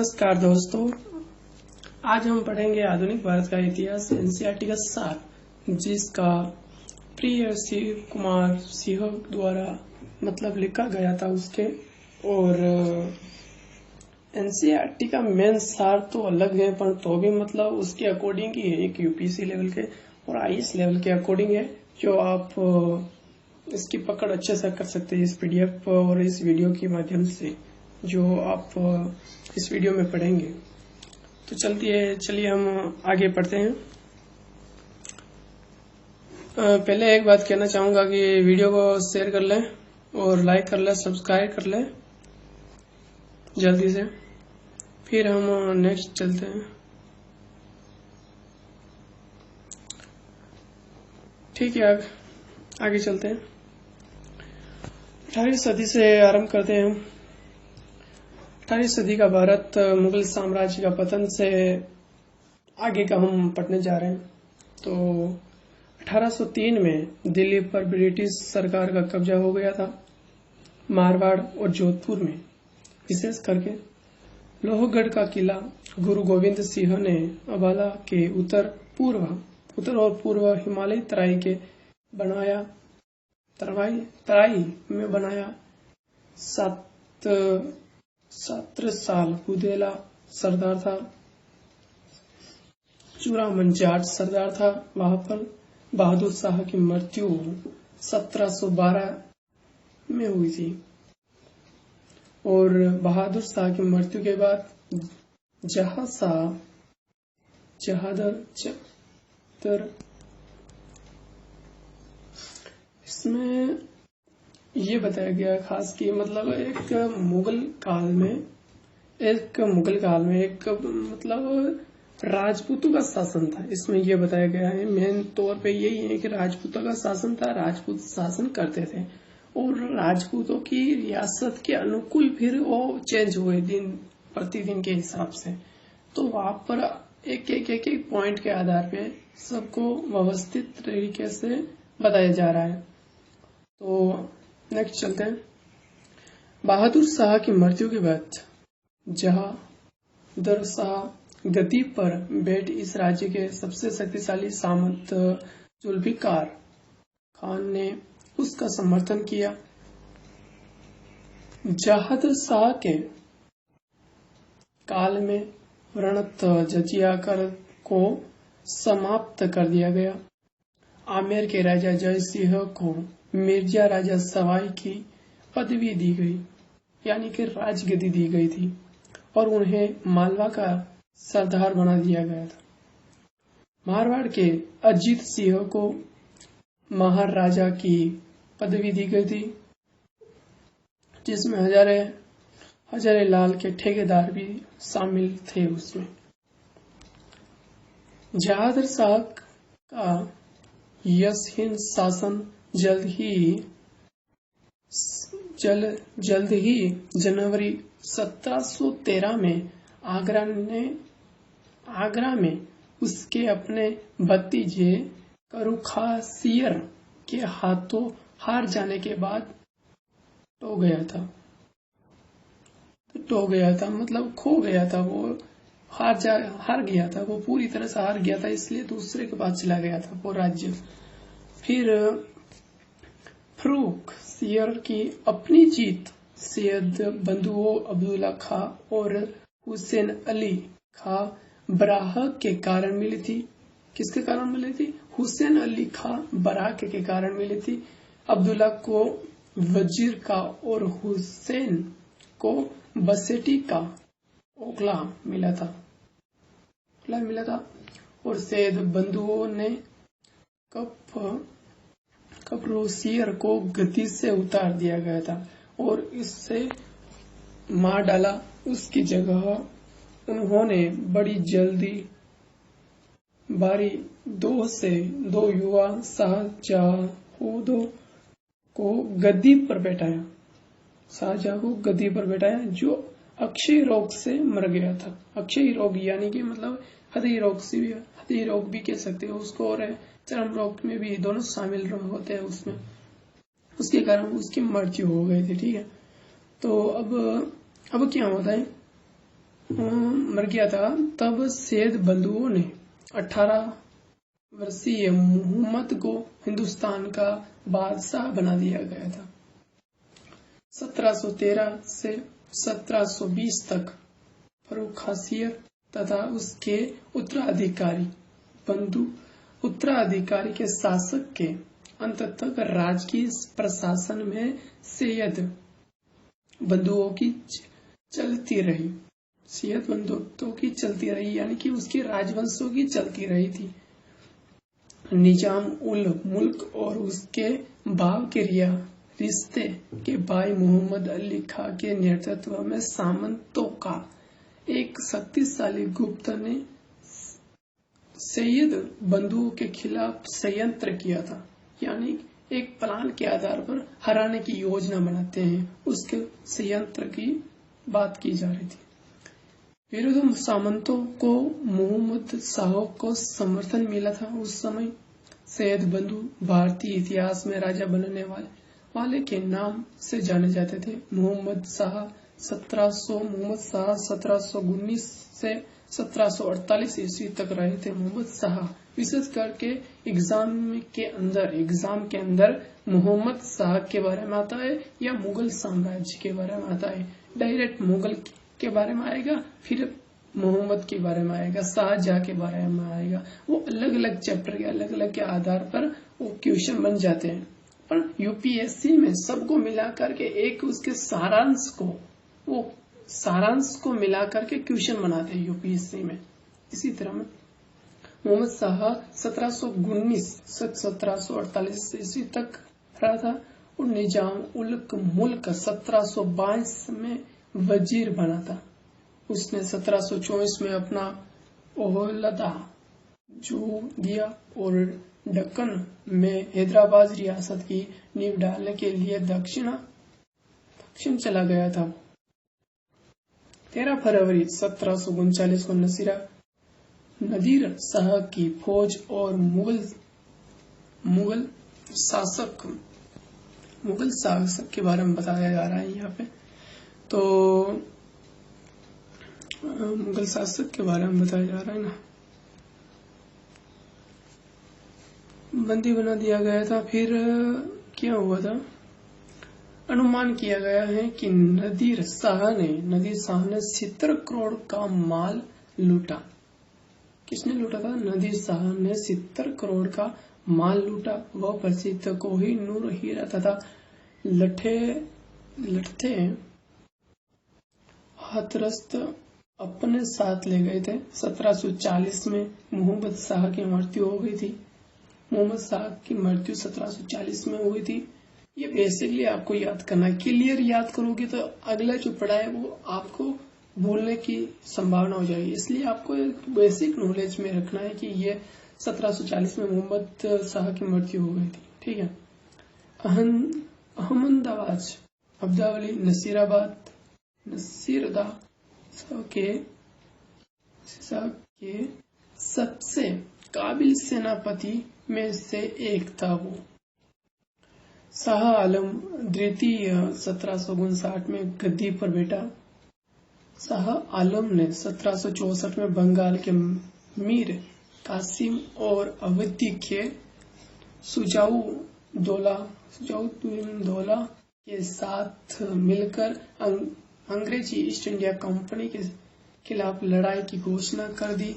नमस्कार दोस्तों, आज हम पढ़ेंगे आधुनिक भारत का इतिहास एनसीईआरटी का सार, जिसका प्रिय शिव कुमार सिंह द्वारा लिखा गया था उसके। और एनसीईआरटी का मेन सार तो अलग है, पर तो भी उसके अकॉर्डिंग ही है, एक यूपीएससी लेवल के और आईएएस लेवल के अकॉर्डिंग है, जो आप इसकी पकड़ अच्छे से कर सकते हैं इस पीडीएफ और इस वीडियो के माध्यम से, जो आप इस वीडियो में पढ़ेंगे। तो चलिए हम आगे पढ़ते हैं। पहले एक बात कहना चाहूंगा कि वीडियो को शेयर कर लें और लाइक कर लें, सब्सक्राइब कर लें जल्दी से। फिर हम नेक्स्ट चलते हैं। ठीक है, आगे चलते हैं। 18वीं सदी से आरंभ करते हैं हम। 18वीं सदी का भारत मुगल साम्राज्य का पतन से आगे का हम पढ़ने जा रहे हैं। तो 1803 में दिल्ली पर ब्रिटिश सरकार का कब्जा हो गया था। मारवाड़ और जोधपुर में विशेष करके लोहगढ़ का किला गुरु गोविंद सिंह ने अम्बाला के उत्तर और पूर्व हिमालय तराई में बनाया। 17 साल बुधेला सरदार था, चूड़ामन जाट सरदार था। वहां पर बहादुर शाह की मृत्यु 1712 में हुई थी। और बहादुर शाह की मृत्यु के बाद जहादर इसमें ये बताया गया खास कि एक मुगल काल में एक राजपूतों का शासन था। इसमें ये बताया गया है, मेन तौर पे यही है कि राजपूतों का शासन था, राजपूत शासन करते थे और राजपूतों की रियासत के अनुकूल फिर वो चेंज हुए दिन प्रतिदिन के हिसाब से। तो वहां पर एक पॉइंट के आधार पे सबको व्यवस्थित तरीके से बताया जा रहा है। तो नेक्स्ट चलते हैं। बहादुर शाह की मृत्यु के बाद जहादर शाह गद्दी पर बैठ इस राज्य के सबसे शक्तिशाली सामंत जुल्फिकार खान ने उसका समर्थन किया। जहादर शाह के काल में रणत जजिया कर को समाप्त कर दिया गया। आमेर के राजा जय सिंह को मिर्जा राजा सवाई की पदवी दी गई, यानी कि राजगद्दी दी गई थी, और उन्हें मालवा का सरदार बना दिया गया था। मारवाड़ के अजीत सिंह को महाराजा की पदवी दी गई थी, जिसमें हजारे लाल के ठेकेदार भी शामिल थे। उसमें जहादर शाह का यशहीन शासन जल्द ही जनवरी 1713 में आगरा में उसके अपने भतीजे करुखासियर के हाथों हार जाने के बाद खो गया था, खो गया था। वो हार गया था, वो पूरी तरह से हार गया था, इसलिए दूसरे के पास चला गया था वो राज्य। फिर फरूख सियर की अपनी जीत सैयद बंधुओं अब्दुल्ला खां और हुसैन अली खां बराह के कारण मिली थी। किसके कारण मिली थी? हुसैन अली खां बराह के कारण मिली थी। अब्दुल्ला को वजीर का और हुसैन को बसेटी का ओखला मिला था। और सैयद बंधुओं ने कपरोसियर को गद्दी से उतार दिया गया था और इससे मार डाला। उसकी जगह उन्होंने बड़ी जल्दी बारी 2 युवा शाहजहां को गद्दी पर बैठाया, जो अक्षय रोग से मर गया था। अक्षय रोग यानी कि हृदय रोग भी कह सकते हो उसको, और चर्म रोग में भी दोनों शामिल होते हैं उसमें। उसके कारण उसकी मृत्यु हो गई थी। ठीक है, तो अब क्या होता है, मर गया था, तब सैयद बंधुओं ने 18 वर्षीय मोहम्मद को हिंदुस्तान का बादशाह बना दिया गया था। 1713 से 1720 तक फर्रुखासियत तथा उसके उत्तराधिकारी के शासक के अंत तक राजकीय प्रशासन में सैयद बंधुओं की चलती रही, यानी कि उसके राजवंशों की चलती रही थी। निजाम उल मुल्क और उसके भाव के रिश्ते के भाई मोहम्मद अली खां के नेतृत्व में सामंतों का एक शक्तिशाली गुप्त ने सैयद बंधुओं के खिलाफ षड्यंत्र किया था, यानी एक प्लान के आधार पर हराने की योजना बनाते हैं, उसके षड्यंत्र की बात की जा रही थी। विरुद्ध सामंतों को मोहम्मद शाह को समर्थन मिला था। उस समय सैयद बंधु भारतीय इतिहास में राजा बनने वाले के नाम से जाने जाते थे। मोहम्मद शाह 1719 से 1748 ईस्वी तक रहे थे। मोहम्मद शाह विशेष करके एग्जाम के अंदर मोहम्मद शाह के बारे में आता है या मुगल साम्राज्य के बारे में आता है। डायरेक्ट मुगल के बारे में आएगा, फिर मोहम्मद के बारे में आएगा, शाहजहां के बारे में आएगा। वो अलग अलग चैप्टर के अलग अलग के आधार पर वो क्वेश्चन बन जाते हैं। पर यूपीएससी में सबको मिला करके एक उसके सारांश को मिला करके क्वेश्चन बनाते हैं यूपीएससी में। इसी तरह में मोहम्मद शाह 1719 से 1748 ईस्वी तक रहा था और निजाम उल मुल्क 1722 में वजीर बना था। उसने 1724 में अपना ओहलदा जो दिया और दक्कन में हैदराबाद रियासत की नींव डालने के लिए दक्षिण चला गया था। 13 फरवरी 1739 को नदीर शाह की फौज और मुगल शासक के बारे में बताया जा रहा है यहाँ पे। तो मुगल शासक के बारे में बताया जा रहा है ना, बंदी बना दिया गया था। फिर क्या हुआ था, अनुमान किया गया है कि नदीर शाह ने 70 करोड़ का माल लूटा। किसने लूटा था? नदीर शाह ने 70 करोड़ का माल लूटा। वह प्रसिद्ध कोहिनूर हीरा तथा लठे हाथरस अपने साथ ले गए थे। 1740 में मोहम्मद शाह की मृत्यु हो गई थी। मोहम्मद शाह की मृत्यु 1740 में हुई थी। ये बेसिकली आपको याद करना है। क्लियर याद करोगे तो अगला जो पढ़ा है वो आपको भूलने की संभावना हो जाएगी। इसलिए आपको बेसिक नॉलेज में रखना है कि ये 1740 में मोहम्मद शाह की मृत्यु हो गई थी। ठीक है। अहमदाबाद, अब्दावली, नसीरदा के सबसे काबिल सेनापति में से एक था वो। शाह आलम द्वितीय 1759 में गद्दी पर बैठा। शाह आलम ने 1764 में बंगाल के मीर कासिम और अवधी के सुजाउद्दौला के साथ मिलकर अंग्रेजी ईस्ट इंडिया कंपनी के खिलाफ लड़ाई की घोषणा कर दी।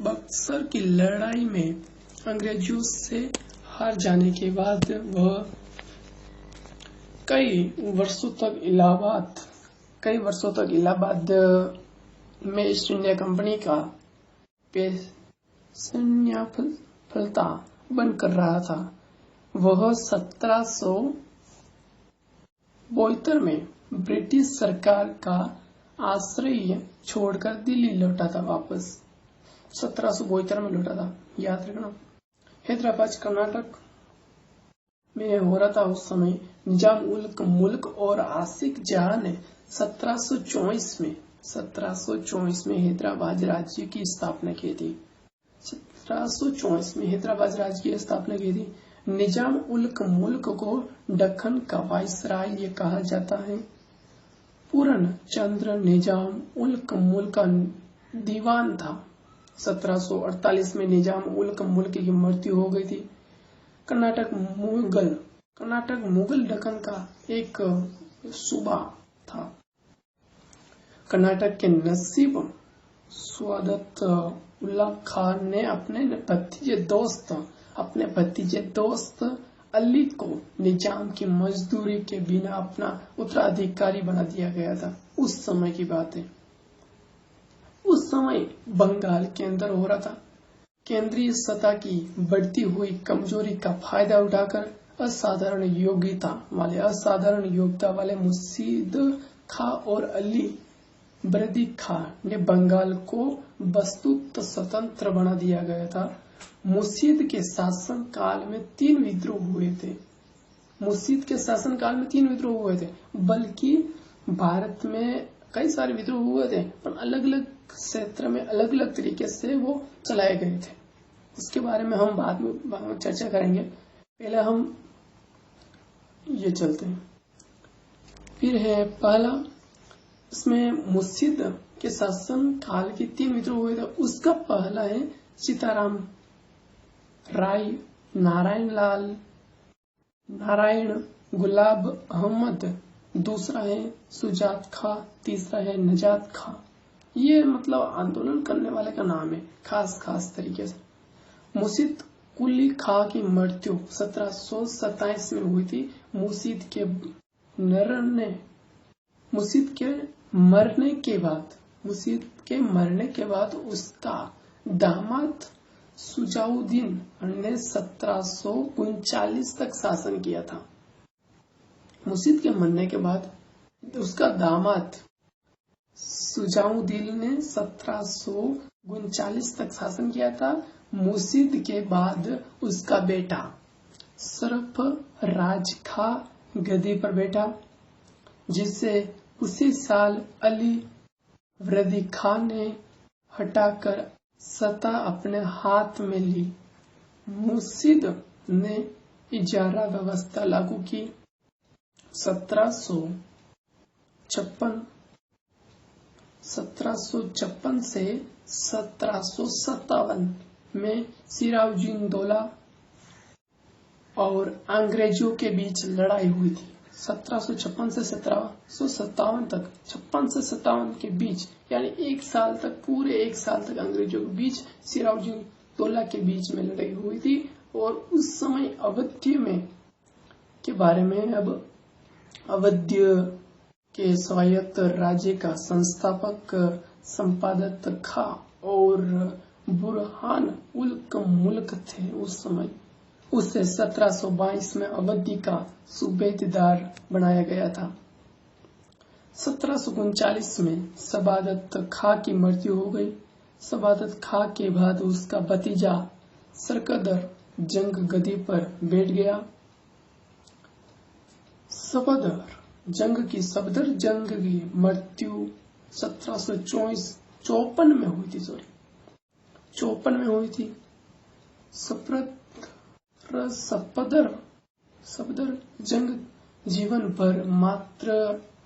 बक्सर की लड़ाई में अंग्रेजों से हार जाने के बाद वह कई वर्षों तक इलाहाबाद में ईस्ट इंडिया कंपनी का पेशन्याफलता बनकर रहा था। वह 1772 में ब्रिटिश सरकार का आश्रय छोड़कर दिल्ली लौटा था। वापस 1772 में लौटा था, याद रखना। हैदराबाद कर्नाटक में हो रहा था उस समय। निजाम उल मुल्क और आसिफ जहां ने 1724 में हैदराबाद राज्य की स्थापना की थी। 1724 में हैदराबाद राज्य की स्थापना की थी। निजाम उल मुल्क को दक्कन का वाइसराय ये कहा जाता है। पूर्ण चंद्र निजाम उल मुल्क का दीवान था। 1748 में निजाम उल मुल्क की मृत्यु हो गई थी। कर्नाटक मुगल दक्कन का एक सूबा था। कर्नाटक के नसीब स्वादत उल्ला खान ने अपने भतीजे दोस्त अली को निजाम की मजदूरी के बिना अपना उत्तराधिकारी बना दिया गया था। उस समय की बात है। उस समय बंगाल के अंदर हो रहा था। केंद्रीय सत्ता की बढ़ती हुई कमजोरी का फायदा उठाकर असाधारण योग्यता वाले मुर्शीद खां और अली बर्दी खां ने बंगाल को वस्तुतः स्वतंत्र बना दिया गया था। मुर्शीद के शासन काल में 3 विद्रोह हुए थे। बल्कि भारत में कई सारे विद्रोह हुए थे, पर अलग अलग क्षेत्र में अलग अलग तरीके से वो चलाए गए थे। उसके बारे में हम बाद में चर्चा करेंगे। पहले हम ये चलते हैं। फिर है पहला, इसमें मुर्शीद के शासन काल के 3 विद्रोह हुए थे। उसका पहला है सीताराम राय, नारायण गुलाब अहमद, दूसरा है सुजात खां, तीसरा है नजात खां। ये मतलब आंदोलन करने वाले का नाम है खास तरीके से। मुर्शीद कुली खां की मृत्यु 1727 में हुई थी। मुर्शीद के मरने के बाद उसका दामाद सुजाउद्दीन ने 1739 तक शासन किया था। मुर्शीद के मरने के बाद उसका दामाद सुजाउद्दीन ने 1739 तक शासन किया था। मुर्शीद के बाद उसका बेटा सरफराज खां गद्दी पर बैठा, जिसे उसी साल अली बर्दी खां ने हटाकर सत्ता अपने हाथ में ली। मुर्शीद ने इजारा व्यवस्था लागू की। 1756 से 1757 में सिराजुद्दौला और अंग्रेजों के बीच लड़ाई हुई थी। 1756 से 1757 तक, 56 से 57 के बीच, यानी पूरे एक साल तक अंग्रेजों के बीच सिराजुद्दौला के बीच में लड़ाई हुई थी। और उस समय अवध के स्वायत्त राज्य का संस्थापक संपादक खां और बुरहान उल मुल्क थे उस समय। उसे 1722 में अवधी का सूबेदार बनाया गया था। 1739 में सबादत खां की मृत्यु हो गई। सबादत खां के बाद उसका भतीजा सरकदर जंग गद्दी पर बैठ गया। सफदर जंग की मृत्यु 1754 में हुई थी। 54 में हुई थी। सफदर जंग जीवन भर मात्र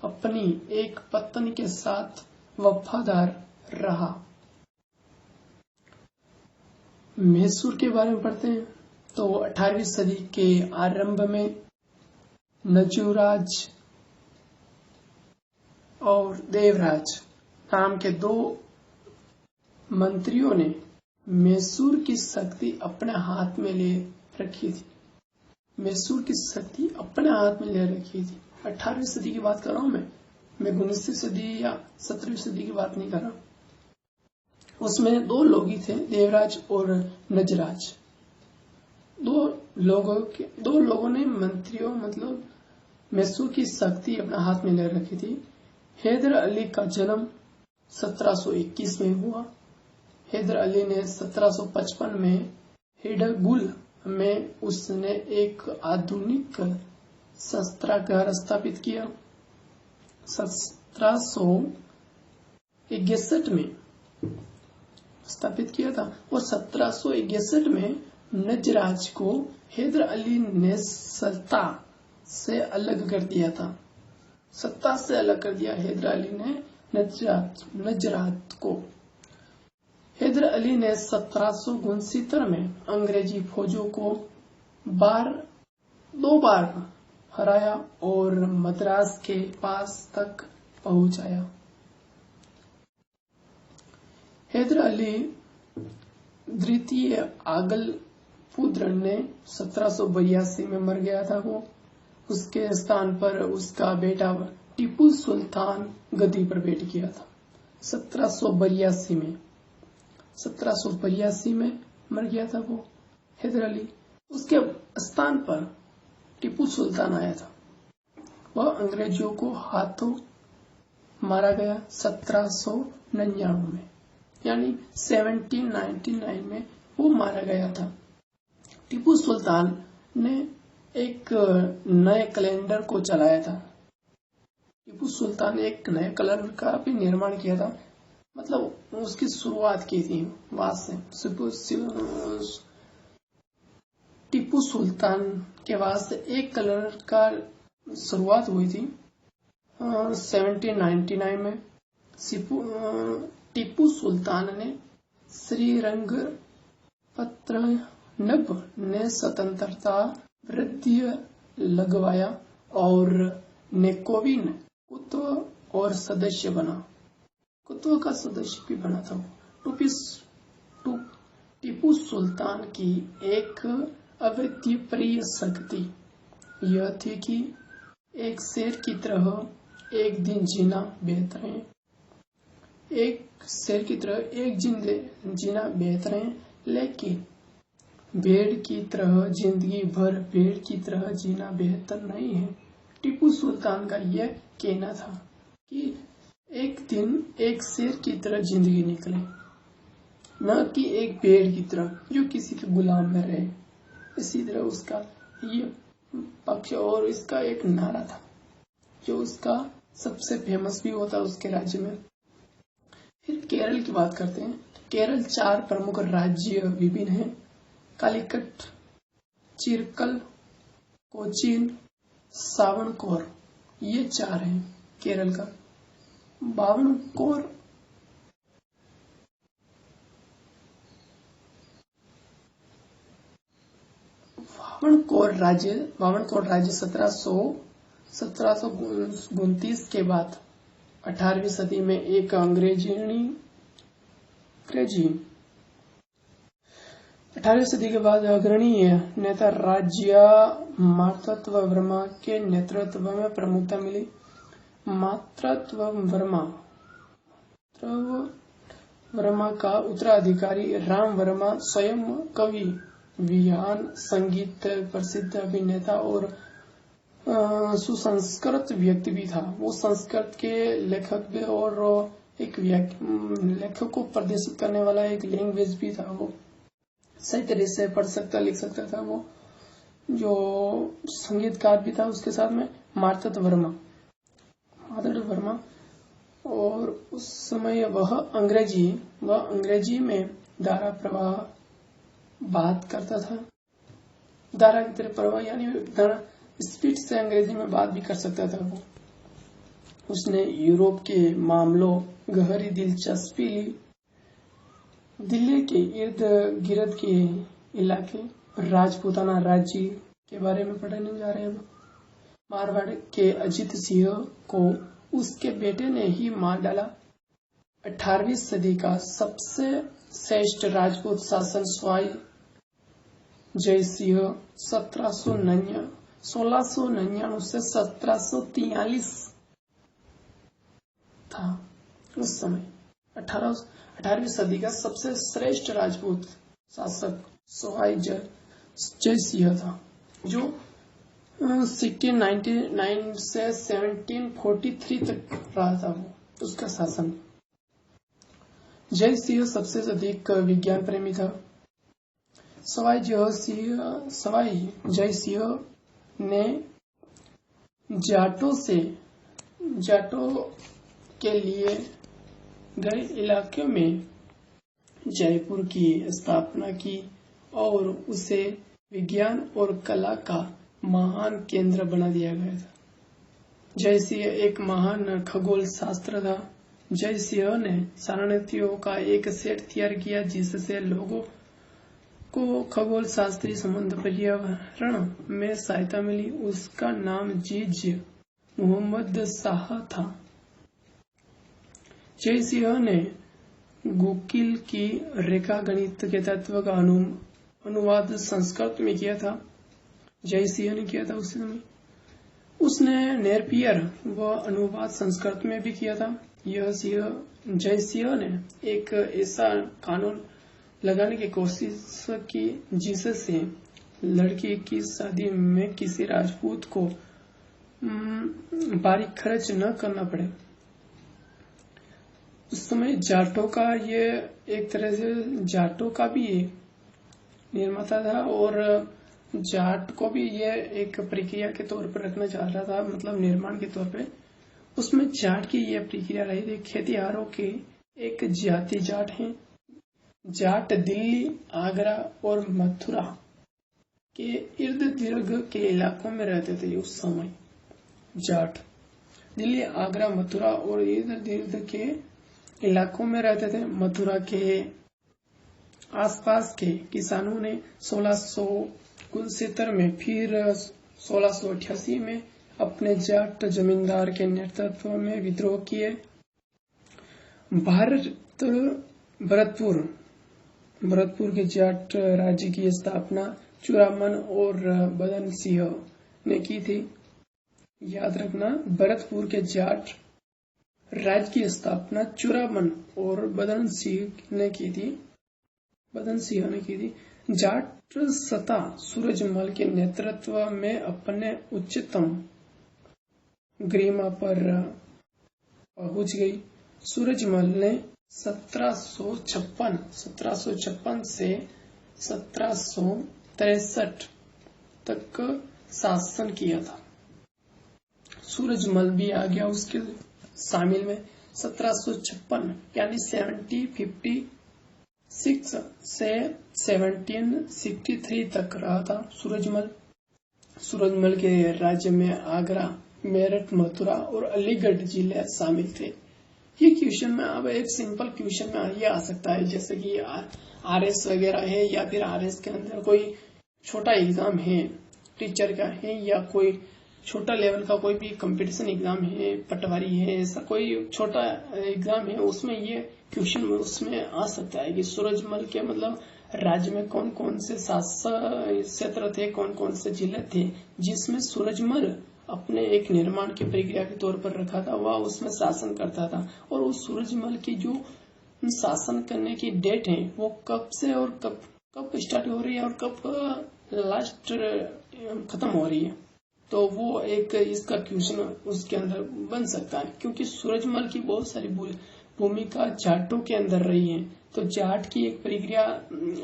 अपनी एक पत्नी के साथ वफादार रहा। मैसूर के बारे में पढ़ते हैं तो 18वीं सदी के आरंभ में नजूराज और देवराज नाम के 2 मंत्रियों ने मैसूर की शक्ति अपने हाथ में ले रखी थी। 18वीं सदी की बात कर रहा हूं मैं 19वीं सदी या 17वीं सदी की बात नहीं कर रहा। उसमें 2 लोग ही थे, देवराज और नजराज। 2 लोगों ने मंत्रियों मतलब मैसूर की शक्ति अपने हाथ में ले रखी थी। हैदर अली का जन्म 1721 में हुआ। हैदर अली ने 1755 में हिडगुल में उसने एक आधुनिक शस्त्रागार स्थापित किया। 1761 में स्थापित किया था और 1761 में नजराज को हैदर अली ने सत्ता से अलग कर दिया था। सत्ता से अलग कर दिया हैदर अली ने नजरात को। हैदर अली ने 1769 में अंग्रेजी फौजों को 2 बार हराया और मद्रास के पास तक पहुंचाया। हैदर अली द्वितीय आगलपुत्र ने 1782 में मर गया था वो। उसके स्थान पर उसका बेटा टीपू सुल्तान गद्दी पर बैठ गया था 1782 में मर गया था वो हैदर अली। उसके स्थान पर टीपू सुल्तान आया था। वह अंग्रेजों को हाथों मारा गया 1799 में, यानी 1799 में वो मारा गया था। टीपू सुल्तान ने एक नए कैलेंडर को चलाया था। टीपू सुल्तान ने एक नए कैलेंडर का भी निर्माण किया था, मतलब उसकी शुरुआत की थी वहां से। टीपू सुल्तान के वास्ते एक कैलेंडर का शुरुआत हुई थी 1799 में। टीपू सुल्तान ने श्रीरंगपट्टनम ने स्वतंत्रता वृद्धि लगवाया और नेकोविन कुतुब और सदस्य बना। कुतुब का सदस्य भी बना था। टीपू सुल्तान की एक अद्वितीय शक्ति यह थी कि एक शेर की तरह एक दिन जीना बेहतर है। एक शेर की तरह एक दिन जीना बेहतर है, लेकिन भेड़ की तरह जिंदगी भर भेड़ की तरह जीना बेहतर नहीं है। टीपू सुल्तान का यह कहना था कि एक दिन एक शेर की तरह जिंदगी निकले, न कि एक भेड़ की तरह जो किसी के गुलाम में रहे। इसी तरह उसका ये पक्ष और इसका एक नारा था जो उसका सबसे फेमस भी होता उसके राज्य में। फिर केरल की बात करते हैं। केरल 4 प्रमुख राज्य विभिन्न हैं: कालीकट, चिरकल, कोचीन, सावणकोर। ये 4 हैं केरल का। वावणकोर राज्य 1729 के बाद 18वीं सदी में एक अंग्रेजी 18वीं सदी के बाद अग्रणीय नेता राज्य मार्तण्डवर्मा के नेतृत्व में प्रमुखता मिली। मार्तण्डवर्मा का उत्तराधिकारी राम वर्मा स्वयं कवि, विद्वान, संगीत प्रसिद्ध अभिनेता और सुसंस्कृत व्यक्ति भी था। वो संस्कृत के लेखक भी और एक लेखक को प्रदर्शित करने वाला एक लैंग्वेज भी था। वो सही तरह से पढ़ सकता लिख सकता था। वो जो संगीतकार भी था उसके साथ में मार्तण्डवर्मा। और उस समय वह अंग्रेजी में धारा प्रवाह बात करता था। धारा की तरह प्रवाह यानी स्पीड से अंग्रेजी में बात भी कर सकता था वो। उसने यूरोप के मामलों गहरी दिलचस्पी ली। दिल्ली के इर्द गिर्द के इलाके राजपूताना राज्य के बारे में पढ़ने जा रहे हैं। मारवाड़ के अजित सिंह को उसके बेटे ने ही मार डाला। 18वीं सदी का सबसे श्रेष्ठ राजपूत शासन सवाई जयसिंह 1699 से 1743 था। उस समय 18वीं सदी का सबसे श्रेष्ठ राजपूत शासक सवाई जयसिंह था, जो 1699 से 1743 तक रहा था वो उसका शासन। जयसिंह सबसे अधिक विज्ञान प्रेमी था। सवाई जयसिंह ने जाटों के लिए गए इलाके में जयपुर की स्थापना की और उसे विज्ञान और कला का महान केंद्र बना दिया गया था। जयसिंह एक महान खगोल शास्त्र था। जयसिंह ने सारणियों का एक सेट तैयार किया जिससे लोगों को खगोल शास्त्रीय संबंध पर्यावरण में सहायता मिली। उसका नाम जीज मोहम्मद शाह था। जयसिंह ने गुकिल की रेखा गणित के तत्व का अनुवाद संस्कृत में किया था। जयसिंह ने किया था उस समय। उसने नेपियर व अनुवाद संस्कृत में भी किया था। जयसिंह ने एक ऐसा कानून लगाने की कोशिश की जिससे लड़की की शादी में किसी राजपूत को भारी खर्च न करना पड़े। उस समय जाटों का ये एक तरह से जाटों का भी निर्माता था और जाट को भी ये एक प्रक्रिया के तौर पर रखना चाह रहा था, मतलब निर्माण के तौर पे। उसमें जाट की ये प्रक्रिया रही थी। खेतिहारों की एक जाति जाट है। जाट दिल्ली, आगरा और मथुरा के इर्द गिर्द के इलाकों में रहते थे। उस समय जाट दिल्ली, आगरा, मथुरा और इर्द गिर्द के इलाकों में रहते थे। मथुरा के आसपास के किसानों ने 1669 में फिर 1688 में अपने जाट जमींदार के नेतृत्व में विद्रोह किए। भरतपुर के जाट राज्य की स्थापना चूड़ामन और बदन सिंह ने की थी। याद रखना, भरतपुर के जाट राज्य की स्थापना चूड़ामन और बदन सिंह ने की थी। जाट सत्ता सूरजमल के नेतृत्व में अपने उच्चतम गरिमा पर पहुंच गई। सूरजमल ने 1756 से 1763 तक शासन किया था। सूरजमल भी आ गया उसके शामिल में। 1756 यानी 1756 से 1763 तक रहा था सूरजमल। सूरजमल के राज्य में आगरा, मेरठ, मथुरा और अलीगढ़ जिले शामिल थे। ये क्वेश्चन में अब एक सिंपल क्वेश्चन में ये आ सकता है, जैसे कि आरएस वगैरह है या फिर आरएस के अंदर कोई छोटा एग्जाम है टीचर का है या कोई छोटा लेवल का कोई भी कंपटीशन एग्जाम है, पटवारी है, ऐसा कोई छोटा एग्जाम है, उसमें ये क्वेश्चन उसमें आ सकता है कि सूरजमल के मतलब राज्य में कौन कौन से शासक क्षेत्र थे, कौन कौन से जिले थे जिसमें सूरजमल अपने एक निर्माण की प्रक्रिया के तौर पर रखा था, वह उसमें शासन करता था। और उस सूरजमल की जो शासन करने की डेट है वो कब से और कब स्टार्ट हो रही है और कब लास्ट खत्म हो रही है, तो वो एक इसका क्वेश्चन उसके अंदर बन सकता है। क्योंकि सूरजमल की बहुत सारी भूमिका जाटों के अंदर रही है, तो जाट की एक प्रक्रिया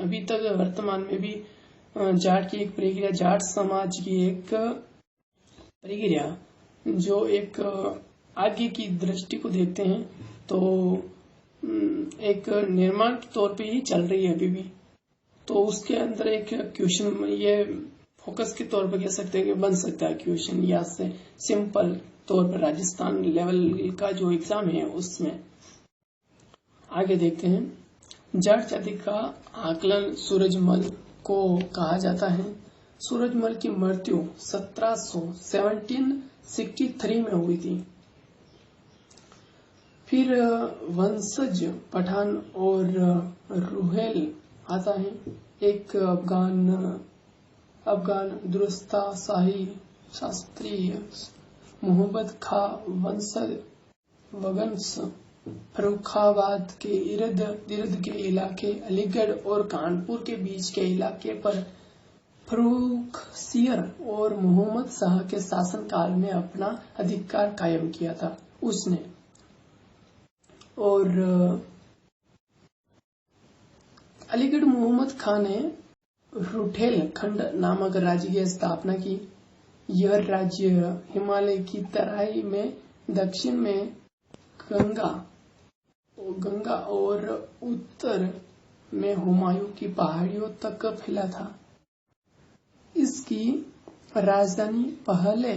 अभी तक वर्तमान में भी जाट की एक प्रक्रिया, जाट समाज की एक प्रक्रिया जो एक आगे की दृष्टि को देखते हैं तो एक निर्माण के तौर पे ही चल रही है अभी भी। तो उसके अंदर एक क्वेश्चन ये फोकस के तौर पर कह सकते हैं कि बन सकता है क्वेश्चन, या से सिंपल तौर पर राजस्थान लेवल का जो एग्जाम है उसमें। आगे देखते हैं, जाट जाति का आकलन सूरजमल को कहा जाता है। सूरजमल की मृत्यु 1763 में हुई थी। फिर वंशज पठान और रुहेल आता है। एक अफगान दुरुस्ता शाही शास्त्रीय मोहम्मद खा वंश फर्रुखाबाद के इर्द गिर्द के इलाके, अलीगढ़ और कानपुर के बीच के इलाके पर फर्रुखसियर और मोहम्मद शाह के शासनकाल में अपना अधिकार कायम किया था उसने। और अलीगढ़ मोहम्मद खान ने रुठेल खंड नामक राज्य की स्थापना की। यह राज्य हिमालय की तराई में दक्षिण में गंगा और उत्तर में हुमायूं की पहाड़ियों तक फैला था। इसकी राजधानी पहले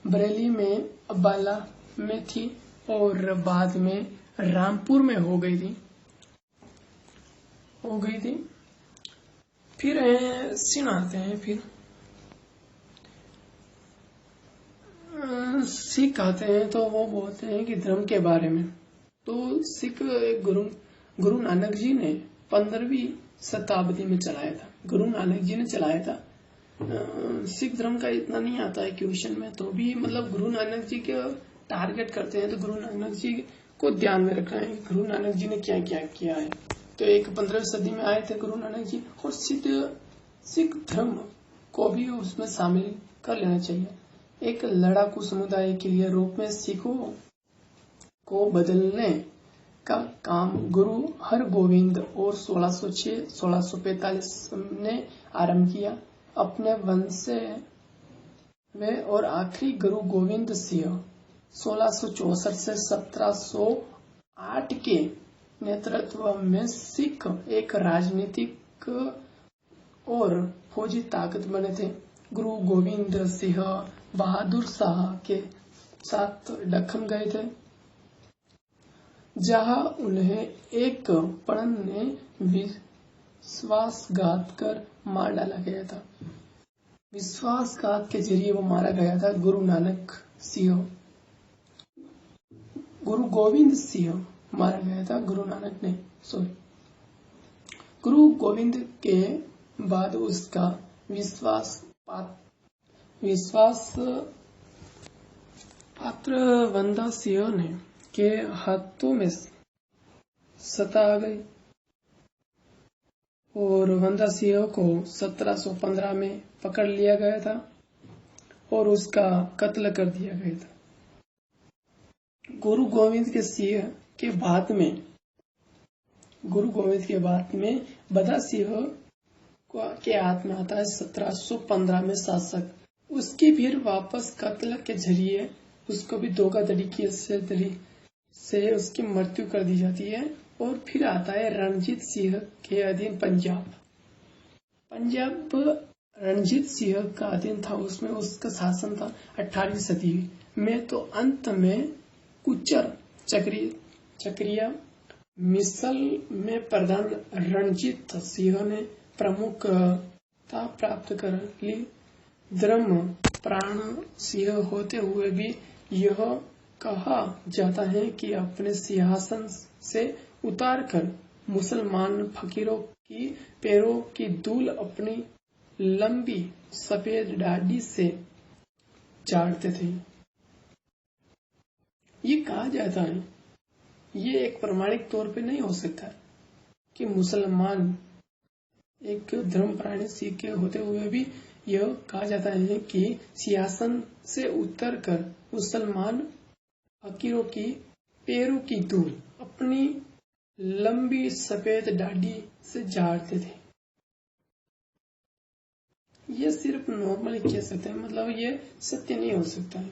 बरेली में, अम्बाला में थी और बाद में रामपुर में हो गई थी। फिर सिंह आते हैं। फिर सिख आते हैं तो वो बोलते हैं कि धर्म के बारे में। तो सिख गुरु नानक जी ने 15वीं शताब्दी में चलाया था। गुरु नानक जी ने चलाया था। सिख धर्म का इतना नहीं आता है क्वेश्चन में, तो भी मतलब गुरु नानक जी के टारगेट करते हैं तो गुरु नानक जी को ध्यान में रखना है कि गुरु नानक जी ने क्या क्या किया है। तो एक 15वीं सदी में आए थे गुरु नानक जी, और सिख धर्म को भी उसमें शामिल कर लेना चाहिए। एक लड़ाकू समुदाय के लिए रूप में सिखों को बदलने का काम गुरु हरगोविंद और 1606-1645 ने आरंभ किया। अपने वंशज और आखिरी गुरु गोविंद सिंह 1664 से 1708 के नेतृत्व में सिख एक राजनीतिक और फौजी ताकत बने थे। गुरु गोविंद सिंह बहादुर शाह के साथ दक्खन गए थे, जहां उन्हें एक पढ़न ने विश्वासघात कर मार डाला गया था। विश्वासघात के जरिए वो मारा गया था। गुरु गोविंद सिंह मारा गया था गुरु गोविंद के बाद उसका विश्वास पात्र वंदा सिंह ने के हाथों में सत्ता आ गई और वंदा सिंह को 1715 में पकड़ लिया गया था और उसका कत्ल कर दिया गया था। गुरु गोविंद के बाद में बदा सिंह के हाथ में आता है 1715 में शासक। उसकी फिर वापस कत्ल के जरिए उसको भी धोखाधड़ी से उसकी मृत्यु कर दी जाती है। और फिर आता है रणजीत सिंह के अधीन पंजाब रणजीत सिंह का अधीन था, उसमें उसका शासन था 18वीं सदी में। तो अंत में कुचर चक्रिया मिसल में प्रधान रणजीत सिंह ने प्रमुखता प्राप्त कर ली। धर्म प्राण सिंह होते हुए भी यह कहा जाता है कि अपने सिंहासन से उतारकर मुसलमान फकीरों की पैरों की धूल अपनी लंबी सफेद दाढ़ी से झाड़ते थे। ये कहा जाता है, ये एक प्रमाणिक तौर पे नहीं हो सकता कि मुसलमान एक धर्म प्राणी सिंह के होते हुए भी यह कहा जाता है कि सिंहासन से उतरकर मुसलमान फकीरों की पैरों की धूल अपनी लंबी सफेद दाढ़ी से झाड़ते थे। ये सिर्फ नॉर्मली कह सकते हैं, मतलब ये सत्य नहीं हो सकता है।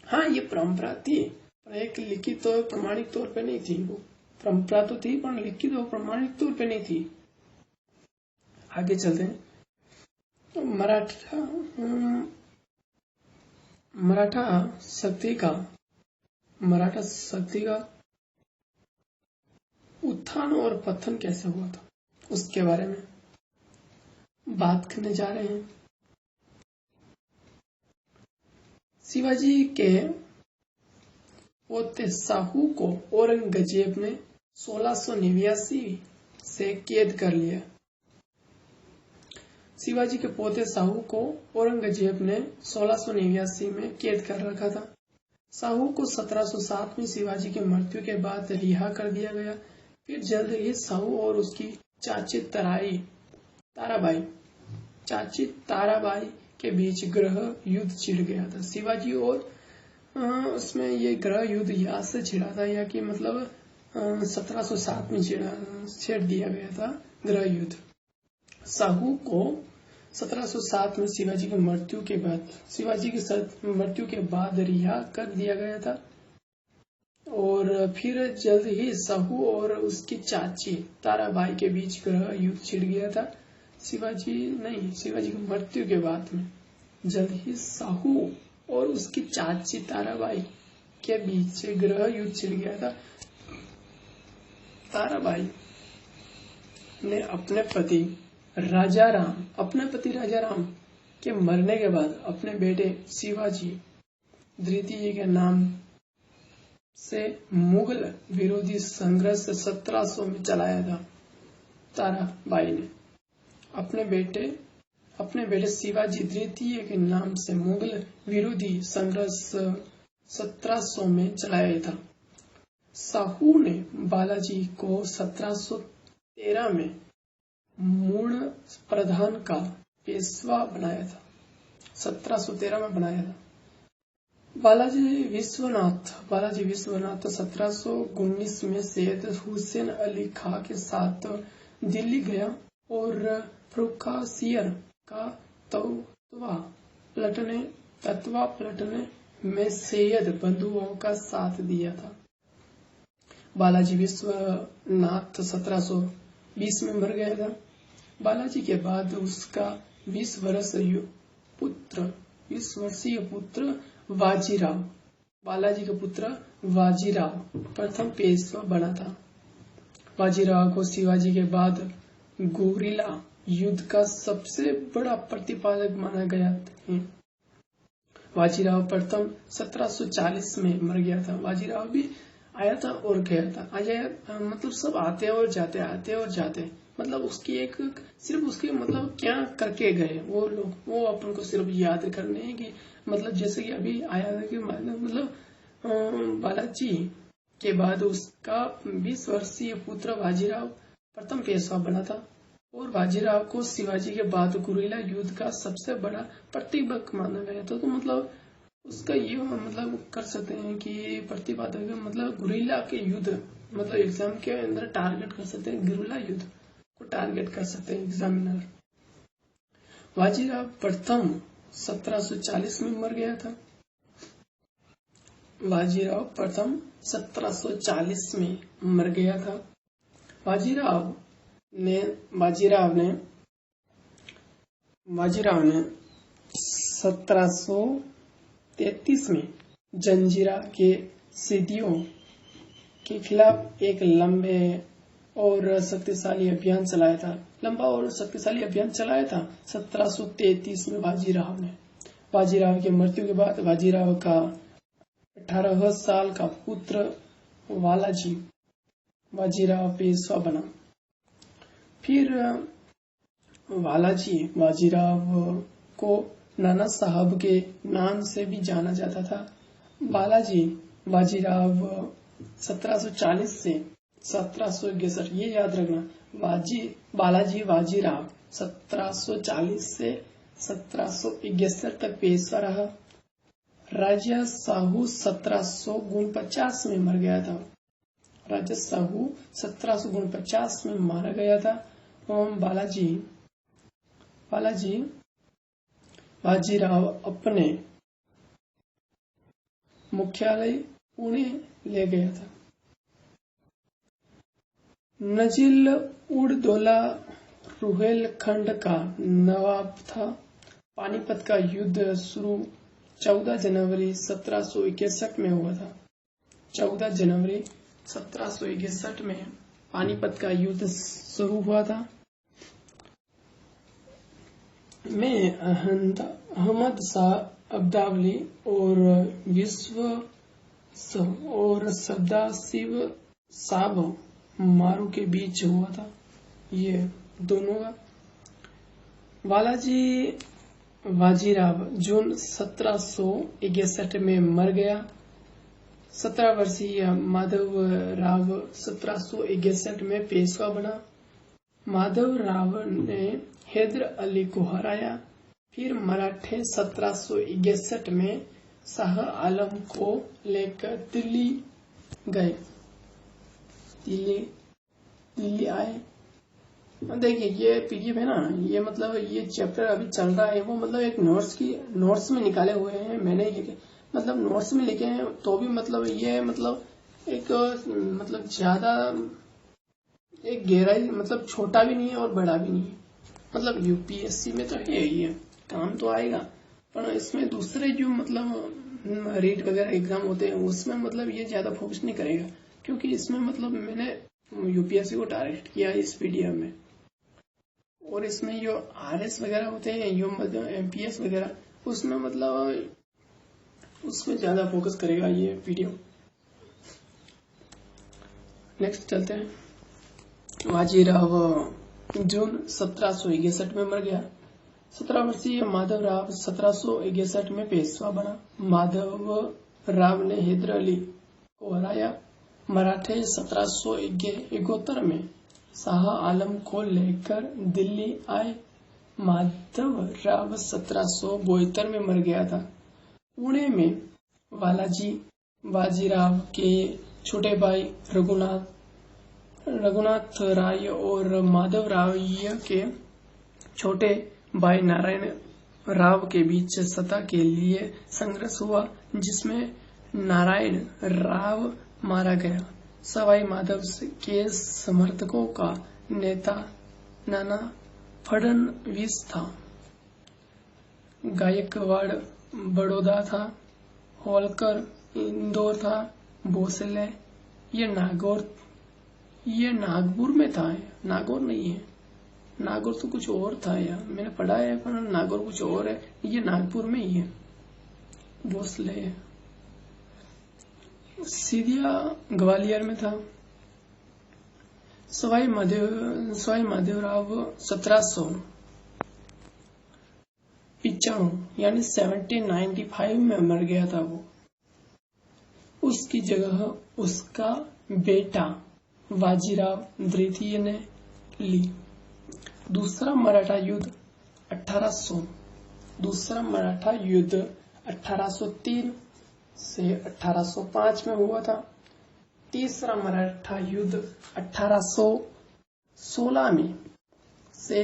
हाँ, ये परंपरा थी पर एक लिखित और प्रमाणिक तौर पे नहीं थी। वो परंपरा तो थी पर लिखित और प्रमाणिक तौर पे नहीं थी। आगे चलते हैं। तो मराठा शक्ति का उत्थान और पतन कैसे हुआ था उसके बारे में बात करने जा रहे हैं। शिवाजी के पोते शाहू को औरंगजेब ने 1689 से कैद कर लिया। शिवाजी के पोते शाहू को औरंगजेब ने 1689 में कैद कर रखा था। शाहू को 1707 में शिवाजी की मृत्यु के बाद रिहा कर दिया गया। फिर जल्द ही शाहू और उसकी चाची ताराबाई के बीच गृह युद्ध छिड़ गया था। शिवाजी और उसमें ये गृह युद्ध यहाँ से छिड़ा था, या कि मतलब 1707 में छेड़ दिया गया था गृह युद्ध। शाहू को 1707 में शिवाजी की मृत्यु के बाद रिहा कर दिया गया था और फिर जल्द ही शाहू और उसकी चाची ताराबाई के बीच गृह युद्ध छिड़ गया था। शिवाजी की मृत्यु के बाद में जल्द ही शाहू और उसकी चाची ताराबाई के बीच गृह युद्ध छिड़ गया था। ताराबाई ने अपने पति राजाराम के मरने के बाद अपने बेटे शिवाजी द्वितीय के नाम से मुगल विरोधी संघर्ष 1700 में चलाया था। ताराबाई ने अपने बेटे शिवाजी द्वितीय के नाम से मुगल विरोधी संघर्ष 1700 में चलाया था। शाहू ने बालाजी को 1713 में मूर्ण प्रधान का पेशवा बनाया था। 1713 में बनाया था। बालाजी विश्वनाथ 1719 में सैयद हुसैन अली खां के साथ दिल्ली गया और प्रोकासियर का तत्वा पलटने में सैयद बंधुओं का साथ दिया था। बालाजी विश्वनाथ 1720 में मर गया था। बालाजी के बाद उसका 20 वर्षीय पुत्र बाजीराव, बालाजी का पुत्र बाजीराव प्रथम पेशवा बना था। बाजीराव को शिवाजी के बाद गोरिल्ला युद्ध का सबसे बड़ा प्रतिपादक माना गया है। बाजीराव प्रथम 1740 में मर गया था। बाजीराव भी आया था और गया था। मतलब सब आते और जाते मतलब उसकी एक सिर्फ उसके मतलब क्या करके गए वो लोग, वो अपन को सिर्फ याद करने हैं कि मतलब जैसे कि अभी आया था कि मतलब बालाजी के बाद उसका 20 वर्षीय पुत्र बाजीराव प्रथम पेशवा बना था और बाजीराव को शिवाजी के बाद गोरिल्ला युद्ध का सबसे बड़ा प्रतिपादक माना गया था। तो मतलब उसका ये मतलब कर सकते हैं कि प्रतिपादक मतलब गोरिल्ला के युद्ध मतलब एग्जाम के अंदर टारगेट कर सकते हैं, गोरिल्ला युद्ध को टारगेट कर सकते हैं एग्जामिनर। बाजीराव प्रथम 1740 में मर गया था। बाजीराव प्रथम 1740 में मर गया था। बाजीराव ने 1733 में जंजीरा के सिद्धियों के खिलाफ एक लंबा और शक्तिशाली अभियान चलाया था। 1733 में बाजीराव की मृत्यु के बाद बाजीराव का 18 साल का पुत्र बाजीराव पेशवा बना। फिर बाजीराव को नाना साहब के नाम से भी जाना जाता था। बाजीराव 1740 से 1761, ये याद रखना, बाजीराव 1740 से 1761 तक पेशवा रहा। राजा साहू 1749 में मर गया था। राजा साहू 1749 में मारा गया था। बाजीराव अपने मुख्यालय पुणे ले गया था। नजील उड़-दौला रुहेलखंड का नवाब था। पानीपत का युद्ध शुरू 14 जनवरी 1761 में हुआ था। 14 जनवरी 1761 में पानीपत का युद्ध शुरू हुआ था। में अहमद शाह अब्दाली और सदाशिव साहब मारू के बीच हुआ था। ये दोनों का बाजीराव जून 1761 में मर गया। 17 वर्षीय माधव राव 1761 में पेशवा बना। माधव राव ने हैदर अली को हराया। फिर मराठे 1761 में शाह आलम को लेकर दिल्ली गए। दिल्ली आए। देखिए ये पीडीएफ है ना, ये मतलब ये चैप्टर अभी चल रहा है, वो मतलब एक नोट्स में निकाले हुए हैं मैंने, मतलब नोट्स में लिखे हैं, तो भी मतलब ये मतलब एक मतलब ज्यादा एक गहराई मतलब छोटा भी नहीं है और बड़ा भी नहीं है। मतलब यूपीएससी में तो है ये काम तो आएगा, पर इसमें दूसरे जो मतलब रीट वगैरह एग्जाम होते हैं उसमें मतलब ये ज्यादा फोकस नहीं करेगा, क्योंकि इसमें मतलब मैंने यूपीएससी को टारगेट किया इस वीडियो में। और इसमें जो आरएस वगैरह होते हैं, जो मतलब एमपीएस वगैरह, उसमें मतलब उसमें ज्यादा फोकस करेगा ये वीडियो। नेक्स्ट चलते हैं। बाजीराव जून 1761 में मर गया। 17 वर्षीय माधवराव 1761 में पेशवा बना। माधव राव ने हैदर अली को हराया। मराठे 1771 में शाह आलम को लेकर दिल्ली आए। माधव राव 1772 में मर गया था। पुणे में बाजीराव के छोटे भाई रघुनाथ राय और माधव राय के छोटे भाई नारायण राव के बीच सत्ता के लिए संघर्ष हुआ, जिसमें नारायण राव मारा गया। सवाई माधव के समर्थकों का नेता नाना फडणवीस था। गायकवाड़ बड़ौदा था। होलकर इंदौर था। भोसले ये नागपुर में था। नागौर नहीं है, नागौर तो कुछ और था यार, मैंने पढ़ा है पर नागौर कुछ और है, ये नागपुर में ही है। भोसले सीधिया ग्वालियर में था। सवाई माधवराव 1795 यानी 1795 में मर गया था वो। उसकी जगह उसका बेटा बाजीराव द्वितीय ने ली। दूसरा मराठा युद्ध 1803 से 1805 में हुआ था। तीसरा मराठा युद्ध 1816 में से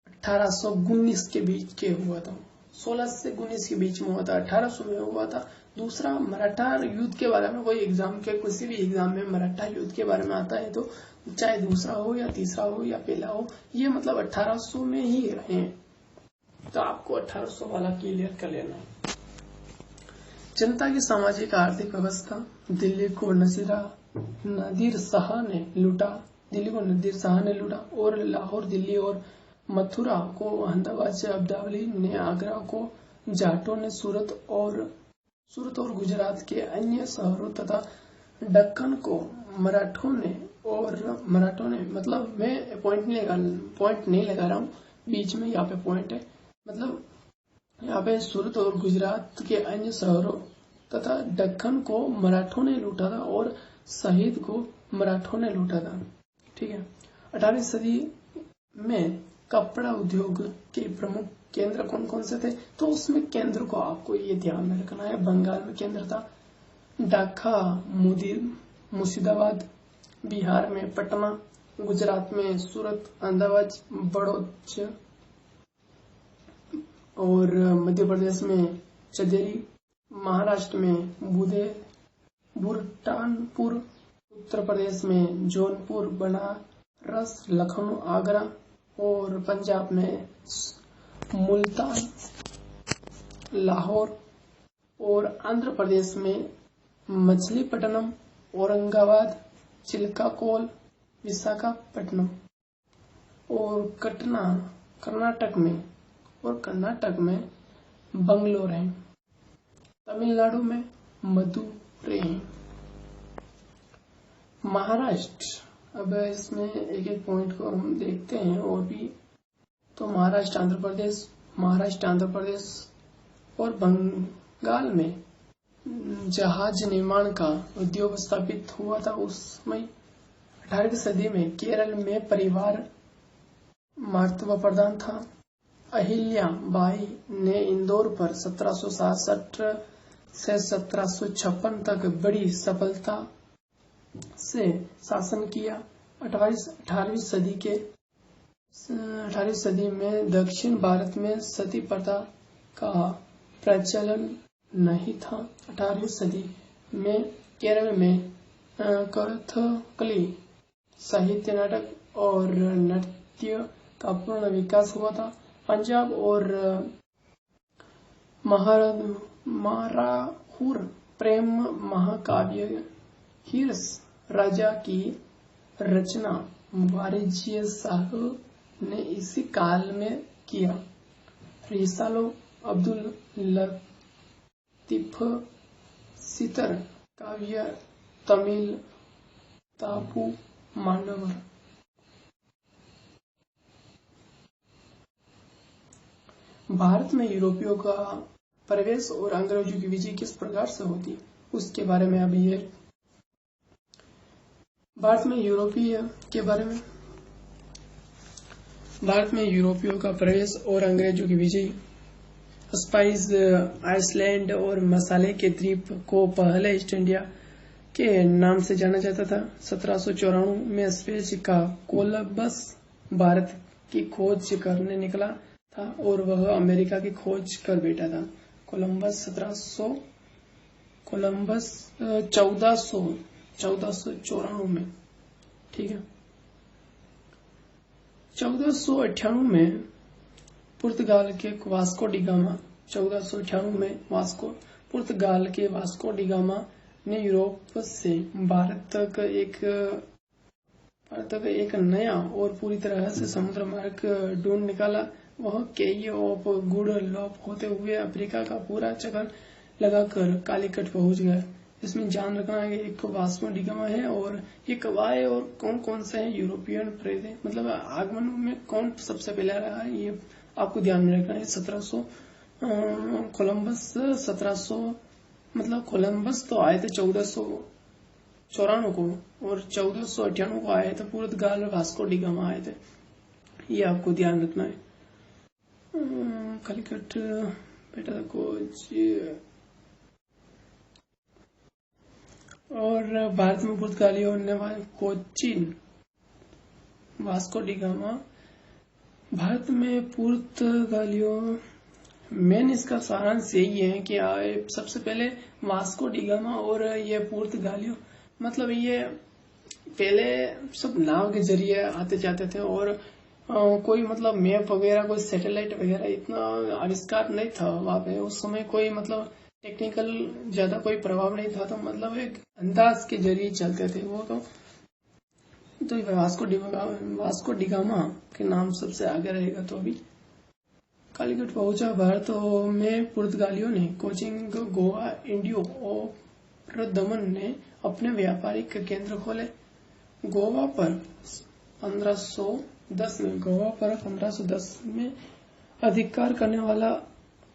1819 के बीच के हुआ था। 16 से 19 के बीच में हुआ था, 1800 में हुआ था। दूसरा मराठा युद्ध के बारे में कोई एग्जाम के किसी भी एग्जाम में मराठा युद्ध के बारे में आता है तो चाहे दूसरा हो या तीसरा हो या पहला हो, ये मतलब 1800 में ही रहे हैं, तो आपको 1800 वाला क्लियर कर लेना है। जनता की सामाजिक आर्थिक व्यवस्था। दिल्ली को नादिर शाह ने लूटा और लाहौर, दिल्ली और मथुरा को अहमदाबाद से अब्दाली ने, आगरा को जाटों ने, सूरत और गुजरात के अन्य शहरों तथा दक्कन को मराठों ने मतलब मैं पॉइंट नहीं लगा रहा हूँ, बीच में यहाँ पे पॉइंट है, मतलब यहाँ पे सूरत और गुजरात के अन्य शहरों तथा दक्कन को मराठों ने लूटा था और शहीद को मराठों ने लूटा था। ठीक है। 18वीं सदी में कपड़ा उद्योग के प्रमुख केंद्र कौन कौन से थे, तो उसमें केंद्र को आपको ये ध्यान में रखना है। बंगाल में केंद्र था ढाका, मुर्शिदाबाद, बिहार में पटना, गुजरात में सूरत, अहमदाबाद, बड़ौच और मध्य प्रदेश में चंदेरी, महाराष्ट्र में बुरहानपुर, उत्तर प्रदेश में जौनपुर, बनारस, लखनऊ, आगरा और पंजाब में मुल्तान, लाहौर और आंध्र प्रदेश में मछलीपट्टनम, औरंगाबाद, चिल्काकोल, विशाखापट्टनम और कर्नाटक में बंगलोर है। तमिलनाडु में मदुरै है। महाराष्ट्र, अब इसमें एक एक पॉइंट को हम देखते हैं और भी। तो महाराष्ट्र, आंध्र प्रदेश और बंगाल में जहाज निर्माण का उद्योग स्थापित हुआ था उसमें। 18वीं सदी में केरल में परिवार महत्व प्रधान था। अहिल्या बाई ने इंदौर पर 1767 से 1756 तक बड़ी सफलता से शासन किया। 18वीं सदी में दक्षिण भारत में सती प्रथा का प्रचलन नहीं था। 18वीं सदी में केरल में कथकली, साहित्य, नाटक और नृत्य का पूर्ण विकास हुआ था। पंजाब और माराहुर प्रेम महाकाव्य हिरस राजा की रचना वारिजिय साहब ने इसी काल में किया। रिसालो अब्दुल लतीफ सितर काव्य तमिल तापू मानवर। भारत में यूरोपियों का प्रवेश और अंग्रेजों की विजय किस प्रकार से होती उसके बारे में अभी है। भारत में यूरोपियों का प्रवेश और अंग्रेजों की विजय। स्पाइस आइसलैंड और मसाले के द्वीप को पहले ईस्ट इंडिया के नाम से जाना जाता था। 1794 में स्पेस का कोलंबस भारत की खोज करने निकला था और वह अमेरिका की खोज कर बैठा था। कोलंबस 1494 में, ठीक है। 1498 में पुर्तगाल के वास्को डिगामा ने यूरोप से भारत तक एक नया और पूरी तरह से समुद्र मार्ग ढूंढ निकाला। वह केप ऑफ गुड होप होते हुए अफ्रीका का पूरा चक्कर लगाकर कालीकट पहुंच गया। इसमें ध्यान रखना है कि एक वास्को डिगामा है और ये कब आए और कौन कौन से हैं यूरोपियन प्रेरित, मतलब आगमन में कौन सबसे पहले रहा है, ये आपको ध्यान में रखना है। 1700 कोलंबस तो आए थे 1494 को और 1498 को आए थे पुर्तगाल वास्को डिगामा आए थे, ये आपको ध्यान रखना है। कालीकट बेटा खोज और भारत में पुर्तगालियों ने कोचीन वास्को डिगामा। भारत में पुर्तगालियों मेन इसका सारांश यही है कि सबसे पहले वास्को डिगामा और ये पुर्तगालियों, मतलब ये पहले सब नाव के जरिए आते जाते थे और कोई मतलब मैप वगैरह कोई सैटेलाइट वगैरह इतना आविष्कार नहीं था वहां पे उस समय, कोई मतलब टेक्निकल ज्यादा कोई प्रभाव नहीं था, तो मतलब एक अंदाज के जरिए चलते थे वो। तो वास्को डिगामा के नाम सबसे आगे रहेगा। तो अभी कालीकट पहुंचा। भारत में पुर्तगालियों ने कोचिंग, गोवा, इंडियो और दमन ने अपने व्यापारिक केंद्र खोले। गोवा पर 1510 में अधिकार करने वाला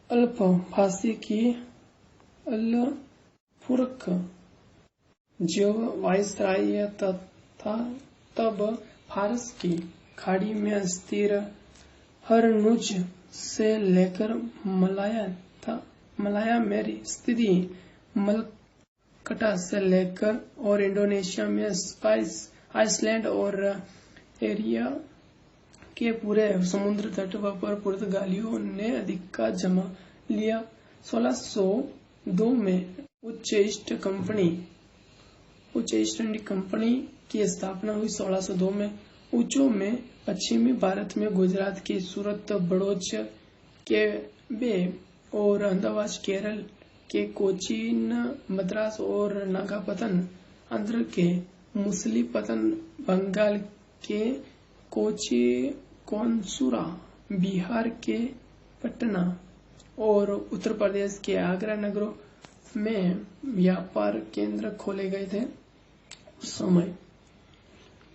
अल्फासी की अलफुर्क जो वाइसराय था तब फारस की खाड़ी में स्थिर हरमुज से लेकर मलाया मेरी स्थिति मलकटा से लेकर और इंडोनेशिया में स्पाइस आइसलैंड और एरिया के पूरे समुद्र तट पर पुर्तगालियों ने अधिकार जमा लिया। 1602 में उच्च ईस्ट इंडिया कंपनी की स्थापना हुई। 1602 में ऊंचों में पश्चिमी भारत में गुजरात की सूरत, बड़ौच के बे और अहमदाबाद, केरल के कोचीन, मद्रास और नागापत्तनम, आंध्र के मुसलीपत्तनम, बंगाल के कोनसुरा, बिहार के पटना और उत्तर प्रदेश के आगरा नगरों में व्यापार केंद्र खोले गए थे। उस समय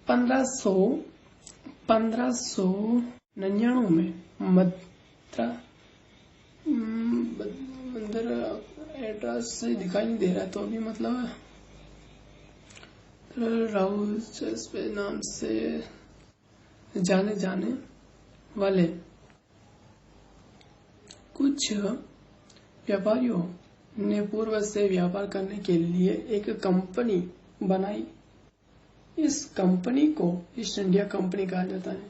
1599 में मंदिर एड्रेस से दिखाई नहीं दे रहा, तो अभी मतलब राउस नाम से जाने वाले कुछ व्यापारियों ने पूर्व से व्यापार करने के लिए एक कंपनी बनाई। इस कंपनी को ईस्ट इंडिया कंपनी कहा जाता है।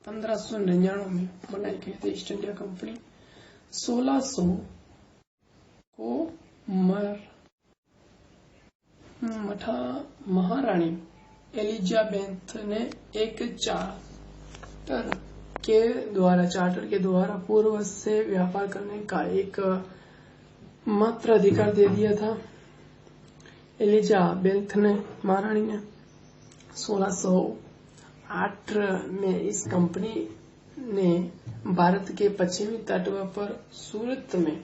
1599 में बनाई गई थी ईस्ट इंडिया कंपनी। 1600 को महारानी एलिजाबेथ ने एक चार्टर के द्वारा चार्टर के द्वारा पूर्व से व्यापार करने का एक मात्र अधिकार दे दिया था। एलिजाबेथ ने महारानी ने 1608 में इस कंपनी ने भारत के पश्चिमी तट पर सूरत में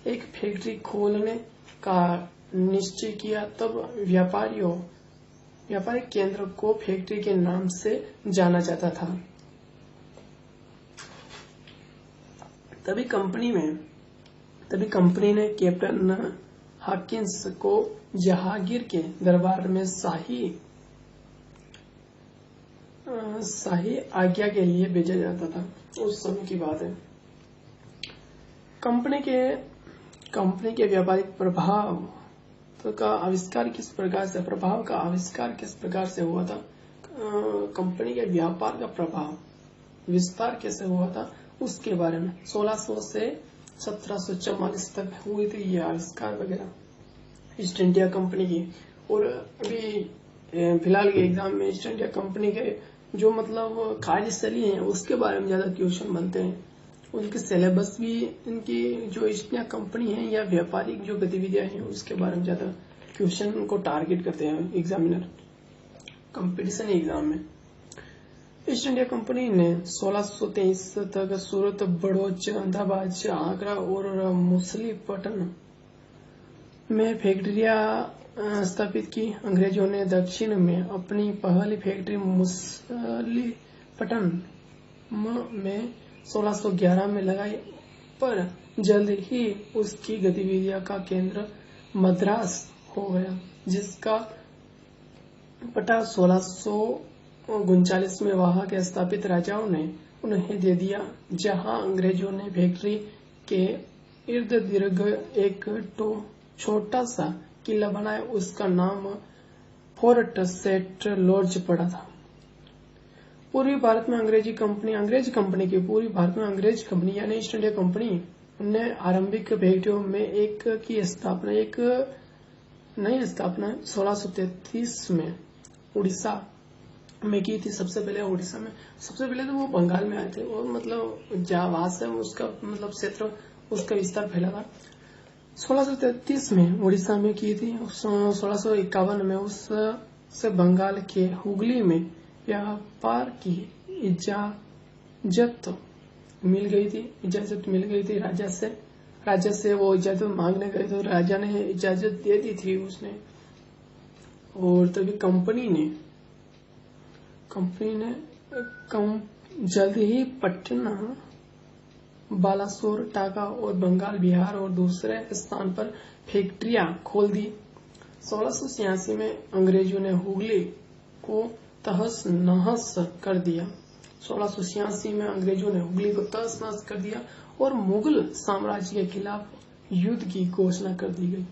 एक फैक्ट्री खोलने का निश्चय किया। तब व्यापारिक केंद्र को फैक्ट्री के नाम से जाना जाता था। तभी कंपनी ने कैप्टन हॉकिंस को जहांगीर के दरबार में शाही आज्ञा के लिए भेजा जाता था। उस समय की बात है। कंपनी के व्यापारिक प्रभाव का आविष्कार किस प्रकार से हुआ था? कंपनी के व्यापार का प्रभाव विस्तार कैसे हुआ था उसके बारे में 1600 से 1744 तक हुई थी ये आविष्कार वगैरह ईस्ट इंडिया कंपनी की। और अभी फिलहाल के एग्जाम में ईस्ट इंडिया कंपनी के जो मतलब कार्यशैली है उसके बारे में ज्यादा क्वेश्चन बनते हैं। उनके सिलेबस भी इनकी जो ईस्ट इंडिया कंपनी है या व्यापारिक जो गतिविधियां हैं उसके बारे में ज्यादा क्वेश्चन को टारगेट करते हैं एग्जामिनर कंपटीशन एग्जाम में। ईस्ट इंडिया कंपनी ने 1623 तक सूरत, बड़ौच, अहमदाबाद, आगरा और मछलीपट्टनम में फैक्ट्रियां स्थापित की। अंग्रेजों ने दक्षिण में अपनी पहली फैक्ट्री मछलीपट्टनम में 1611 में लगाई, पर जल्द ही उसकी गतिविधियों का केंद्र मद्रास हो गया, जिसका पटा 1639 में वहां के स्थापित राजाओं ने उन्हें दे दिया। जहां अंग्रेजों ने फैक्ट्री के इर्द गिर्द एक छोटा सा किला बनाया, उसका नाम फोर्ट सेंट लॉर्ज पड़ा था। पूर्वी भारत में अंग्रेज कंपनी यानी ईस्ट इंडिया कंपनी ने आरंभिक फैक्ट्रियों में एक नई स्थापना 1633 में उड़ीसा में की थी। सबसे पहले तो वो बंगाल में आए थे और मतलब जहाँ वहां से उसका मतलब क्षेत्र उसका विस्तार फैला था। 1633 में उड़ीसा में की थी। 1651 में उससे बंगाल के हुगली में व्यापार की इजाजत मिल गई थी राजा से वो इजाजत मांगने गए तो राजा ने इजाजत दे दी थी उसने। और तभी कंपनी ने जल्द ही पटना, बालासोर, टाका और बंगाल, बिहार और दूसरे स्थान पर फैक्ट्रियां खोल दी। 1686 में अंग्रेजों ने हुगली को तहस नहस कर दिया। 1686 में अंग्रेजों ने हुगली को तहस नहस कर दिया और मुगल साम्राज्य के खिलाफ युद्ध की घोषणा कर दी गई।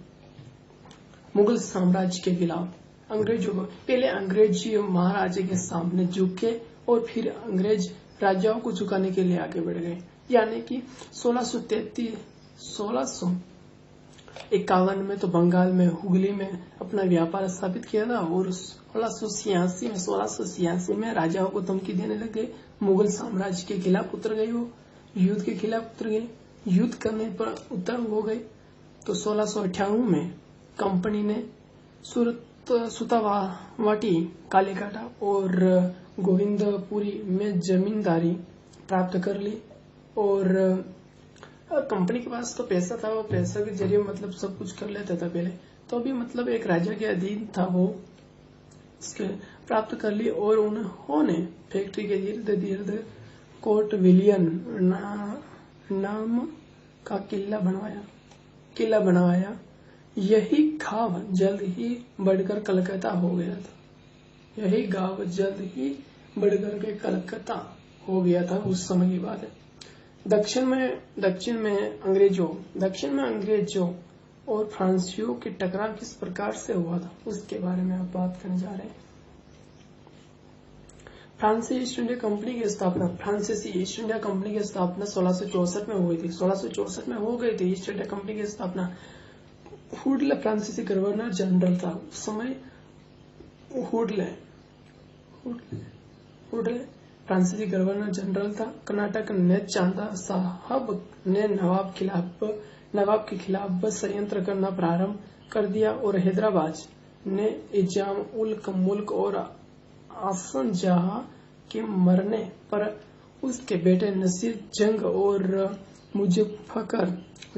मुगल साम्राज्य के खिलाफ अंग्रेजों को पहले अंग्रेज महाराजे के सामने झुके और फिर अंग्रेज राजाओं को झुकाने के लिए आगे बढ़ गए। यानी कि 1651 में तो बंगाल में हुगली में अपना व्यापार स्थापित किया था और 1686 में राजाओं को धमकी देने लग गए। मुगल साम्राज्य के खिलाफ उतर गए, वो युद्ध के खिलाफ उतर गए, युद्ध करने पर उतर हो गए। तो 1658 में कंपनी ने सुतावाटी, कालीकाटा और गोविंदपुरी में जमींदारी प्राप्त कर ली। और कंपनी के पास तो पैसा था, वो पैसा के जरिए मतलब सब कुछ कर लेता था पहले। तो अभी मतलब एक राजा के अधीन था, वो इसके प्राप्त कर ली। और उन्होंने फैक्ट्री के इर्द कोर्ट विलियन नाम का किला बनवाया। यही गांव जल्द ही बढ़कर कलकत्ता हो गया था। उस समय की बात है। दक्षिण में अंग्रेजों और फ्रांसीसियों की टकराव किस प्रकार से हुआ था उसके बारे में आप बात करने जा रहे हैं। फ्रांसीसी ईस्ट इंडिया कंपनी की स्थापना 1664 में हुई थी। 1664 में हो गई थी ईस्ट इंडिया कंपनी की स्थापना। हुडले फ्रांसीसी गवर्नर जनरल था उस समय। हुडले फ्रांसीसी गवर्नर जनरल था। कर्नाटक ने चांदा साहब ने नवाब के खिलाफ षड्यंत्र करना प्रारंभ कर दिया और हैदराबाद ने इजाम उल मुल्क और आसन जहां के मरने पर उसके बेटे नसीर जंग और मुजफ्फर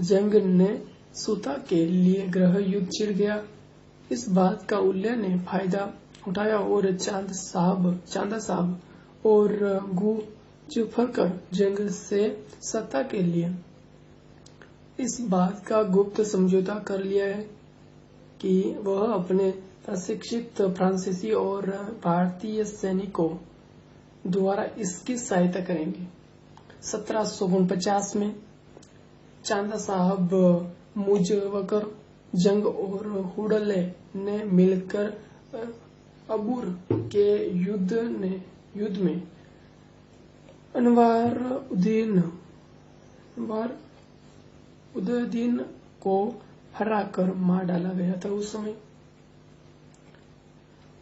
जंग ने सुता के लिए गृह युद्ध छिड़ गया। इस बात का उल्ले ने फायदा उठाया और चांदा साहब और मुजफ्फर जंग से सत्ता के लिए इस बात का गुप्त समझौता कर लिया है कि वह अपने प्रशिक्षित फ्रांसीसी और भारतीय सैनिकों द्वारा इसकी सहायता करेंगे। 1749 में चांदा साहब, मुजफ्फर जंग और हुडले ने मिलकर अबूर के युद्ध में अनवारुद्दीन को हराकर मार डाला गया था। उस समय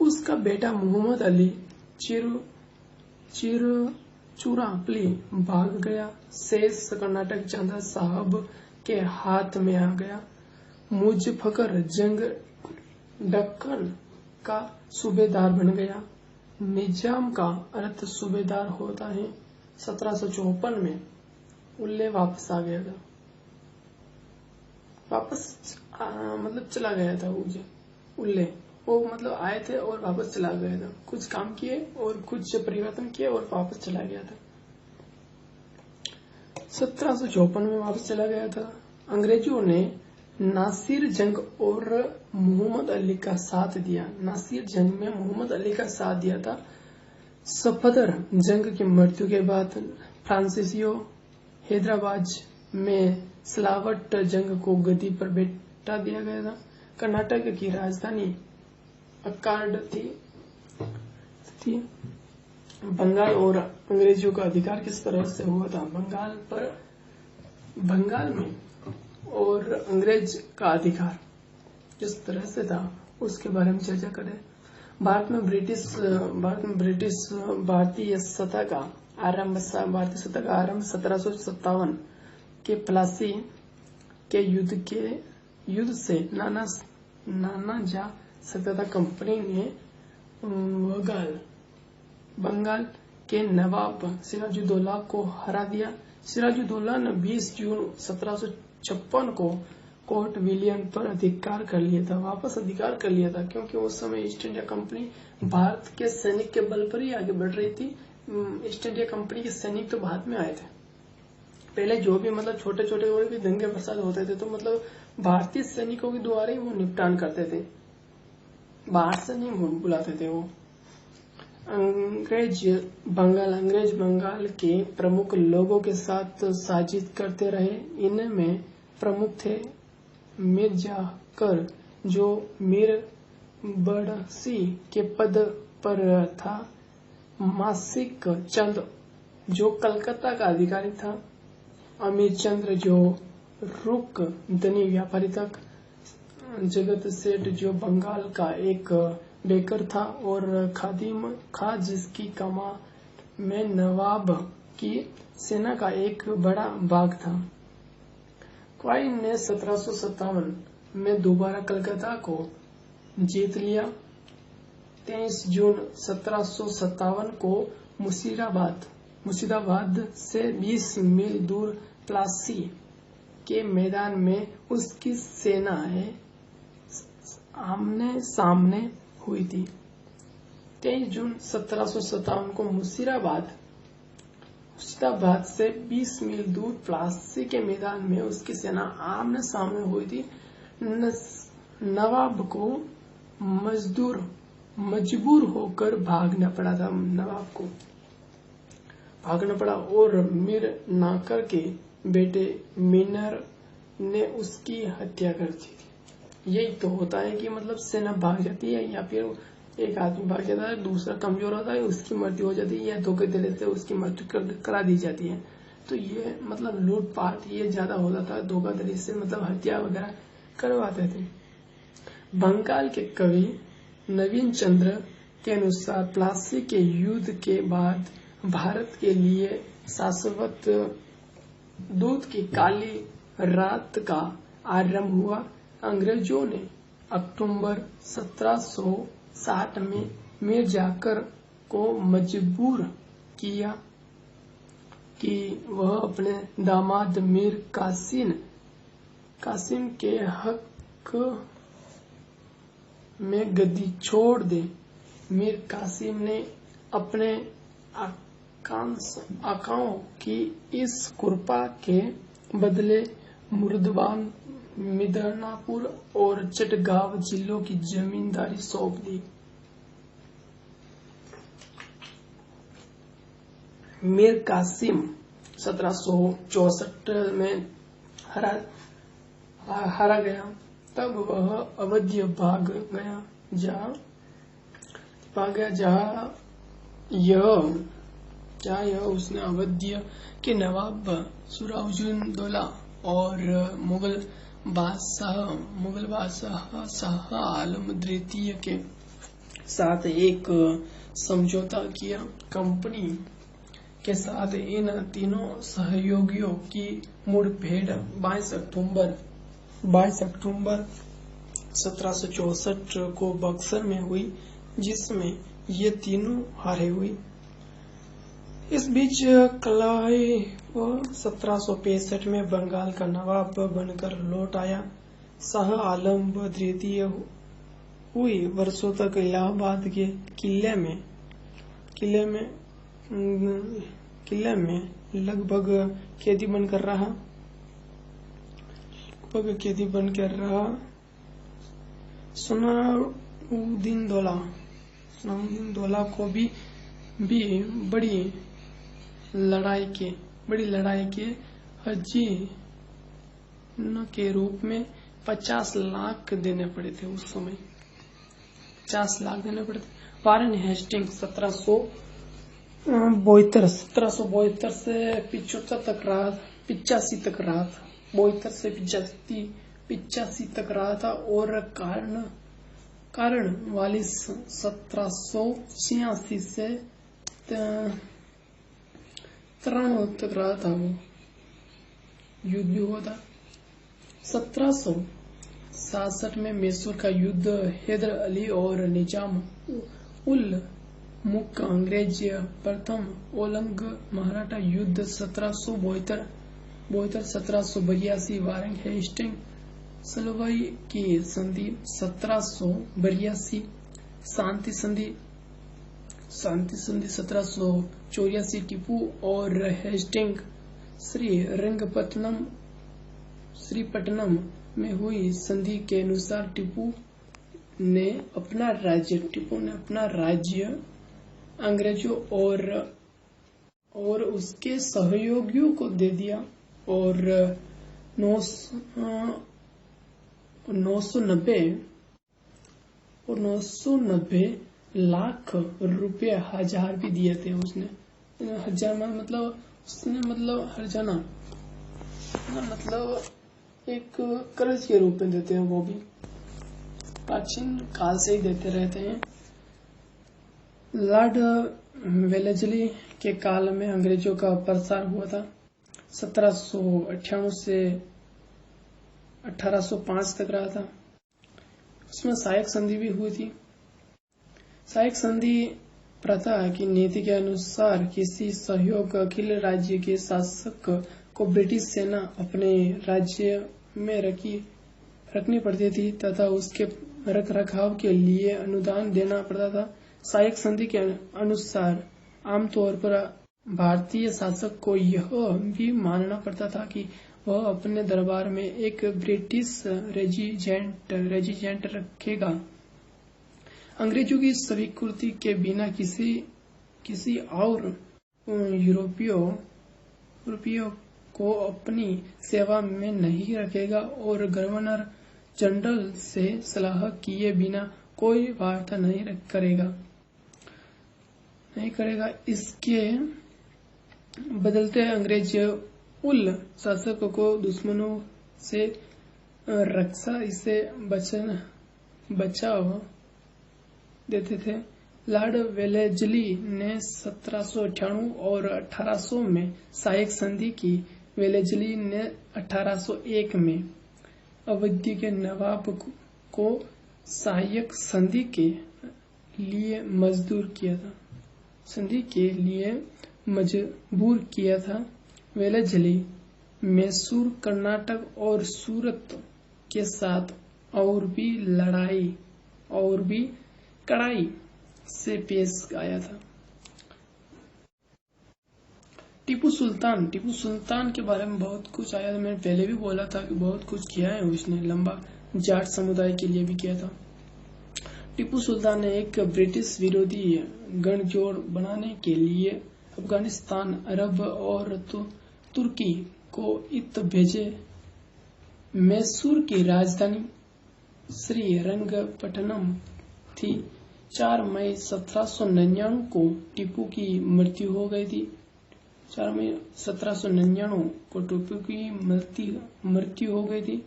उसका बेटा मोहम्मद अली चिरचुरापली भाग गया। शेष कर्नाटक चांदा साहब के हाथ में आ गया। मुजफ्फर जंग दक्कन का सूबेदार बन गया। निजाम का अर्थ सूबेदार होता है। 1754 में उल्ले वापस आ गया था। मतलब चला गया था उल्ले, वो मतलब आए थे और वापस चला गया था। कुछ काम किए और कुछ परिवर्तन किए और वापस चला गया था। 1754 में वापस चला गया था। अंग्रेजों ने नासिर जंग और मोहम्मद अली का साथ दिया। नासिर जंग में मोहम्मद अली का साथ दिया था। सफदर जंग की मृत्यु के बाद फ्रांसीसियों हैदराबाद में सलावट जंग को गद्दी पर बैठा दिया गया था। कर्नाटक की राजधानी अक्काड थी। बंगाल और अंग्रेजों का अधिकार किस तरह से हुआ था? बंगाल में और अंग्रेज का अधिकार किस तरह से था उसके बारे में चर्चा करें। भारत में ब्रिटिश भारतीय सत्ता का आरंभ 1757 के प्लासी के युद्ध से नाना जा सकता था। कंपनी ने बंगाल के नवाब सिराजुद्दौला को हरा दिया। सिराजुद्दौला ने 20 जून 1756 को कोर्ट विलियम पर वापस अधिकार कर लिया था, क्योंकि उस समय ईस्ट इंडिया कंपनी भारत के सैनिक के बल पर ही आगे बढ़ रही थी। ईस्ट इंडिया कंपनी के सैनिक तो बाद में आए थे। पहले जो भी मतलब छोटे छोटे और भी दंगे फसाद होते थे तो मतलब भारतीय सैनिकों के द्वारा ही वो निपटान करते थे, बाहर से नहीं बुलाते थे वो। अंग्रेज बंगाल के प्रमुख लोगों के साथ साजिश करते रहे। इनमें प्रमुख थे मीर जाकर, जो मीर बड़सी के पद पर था, मासिक चंद जो कलकत्ता का अधिकारी था, अमीर चंद्र जो रुक धनी व्यापारी था, जगत सेठ जो बंगाल का एक बेकर था, और खादिम खां जिसकी कमा में नवाब की सेना का एक बड़ा भाग था। क्वाइन ने 1757 में दोबारा कलकत्ता को जीत लिया। 23 जून 1757 को मुर्शिदाबाद से 20 मील दूर प्लासी के मैदान में उसकी सेनाएं आमने सामने हुई थी। 23 जून 1757 को मुर्शिदाबाद से 20 मील दूर प्लासी के मैदान में उसकी सेना आमने सामने हुई थी। नवाब को मजबूर होकर भागना पड़ा था। नवाब को भागना पड़ा और मीर नाकर के बेटे मीनर ने उसकी हत्या कर दी थी। यही तो होता है कि मतलब सेना भाग जाती है, या फिर एक आदमी भाग जाता है, दूसरा कमजोर होता है, उसकी मृत्यु हो जाती है, या धोखाधड़ी से उसकी मृत्यु करा दी जाती है। तो ये मतलब लूटपाट ये ज्यादा होता था, धोखाधड़ी से मतलब हत्या वगैरह करवाते थे। बंगाल के कवि नवीन चंद्र के अनुसार प्लासी के युद्ध के बाद भारत के लिए शाश्वत दूत की काली रात का आरंभ हुआ। अंग्रेजों ने अक्टूबर 1760 में मीर जाफर को मजबूर किया कि वह अपने दामाद मीर कासिम के हक में गद्दी छोड़ दे। मीर कासिम ने अपने आकाओं की इस कृपा के बदले मुर्दाबाद, मिदनापुर और चटगांव जिलों की जमींदारी सौंप दी। मीर कासिम 1764 में हारा गया। तब वह अवध्य भाग गया जहाँ यह उसने अवध्य के नवाब सिराजुद्दौला और मुगल बादशाह शाह आलम द्वितीय के साथ एक समझौता किया। कंपनी के साथ इन तीनों सहयोगियों की मुठभेड़ 22 अक्टूबर 1764 को बक्सर में हुई, जिसमें ये तीनों हारे हुई। इस बीच क्लाइव 1765 में बंगाल का नवाब बनकर लौट आया। शाह आलम द्वितीय हुई वर्षों तक इलाहाबाद के किले में लगभग कैदी बनकर रहा। सुनाउद्दीन दौला को भी बड़ी लड़ाई के हजीन के रूप में 50 लाख देने पड़े थे। उस समय 50 लाख देने पड़े थे। वारेन हेस्टिंग्स 1772 से 85 तक रहा था। 72 से 85 तक रहा था और कारण वाली 1786 से 93 तक रहा था। वो युद्ध भी हुआ था। 1767 में मैसूर का युद्ध हैदर अली और निजाम उल मुल्क अंग्रेज प्रथम ओलंग मराठा युद्ध 1782 वारेन हेस्टिंग सलवाई की संधि 1782 शांति संधि 1784 टीपू और हेस्टिंग श्रीपट्टनम में हुई संधि के अनुसार टीपू ने अपना राज्य अंग्रेजों और उसके सहयोगियों को दे दिया और 990 लाख रुपए हजार भी दिए थे उसने। हजाना मतलब एक कर्ज के रूप में देते हैं। वो भी प्राचीन काल से ही देते रहते हैं। लॉर्ड वेलेस्ली के काल में अंग्रेजों का प्रसार हुआ था। 1798 से 1805 तक रहा था। उसमें सहायक संधि भी हुई थी। सहायक संधि प्रथा की नीति के अनुसार किसी सहयोग अखिल राज्य के शासक को ब्रिटिश सेना अपने राज्य में रखनी पड़ती थी तथा उसके रखरखाव के लिए अनुदान देना पड़ता था। सहायक संधि के अनुसार आमतौर पर भारतीय शासक को यह भी मानना पड़ता था कि वह अपने दरबार में एक ब्रिटिश रेजिडेंट रखेगा। अंग्रेजों की स्वीकृति के बिना किसी और यूरोपीय को अपनी सेवा में नहीं रखेगा और गवर्नर जनरल से सलाह किए बिना कोई वार्ता नहीं करेगा। इसके बदलते अंग्रेज उल शासक को दुश्मनों से रक्षा इससे बचाव देते थे। लॉर्ड वेलेस्ली ने 1798 और 1800 में सहायक संधि की। वेलेस्ली ने 1801 में अवध के नवाब को सहायक संधि के लिए मजबूर किया था। वेलेस्ली मैसूर, कर्नाटक और सूरत के साथ और भी कड़ाई से पेश आया था। टीपू सुल्तान के बारे में बहुत कुछ आया था। मैंने पहले भी बोला था कि बहुत कुछ किया है उसने, लंबा जाट समुदाय के लिए भी किया था। टीपू सुल्तान ने एक ब्रिटिश विरोधी गठजोड़ बनाने के लिए अफगानिस्तान, अरब और तुर्की को इत भेजे। मैसूर की राजधानी श्रीरंगपट्टनम थी। 4 मई 1799 को टीपू की मृत्यु हो गई थी। 4 मई 1799 को टीपू की मृत्यु हो गई थी।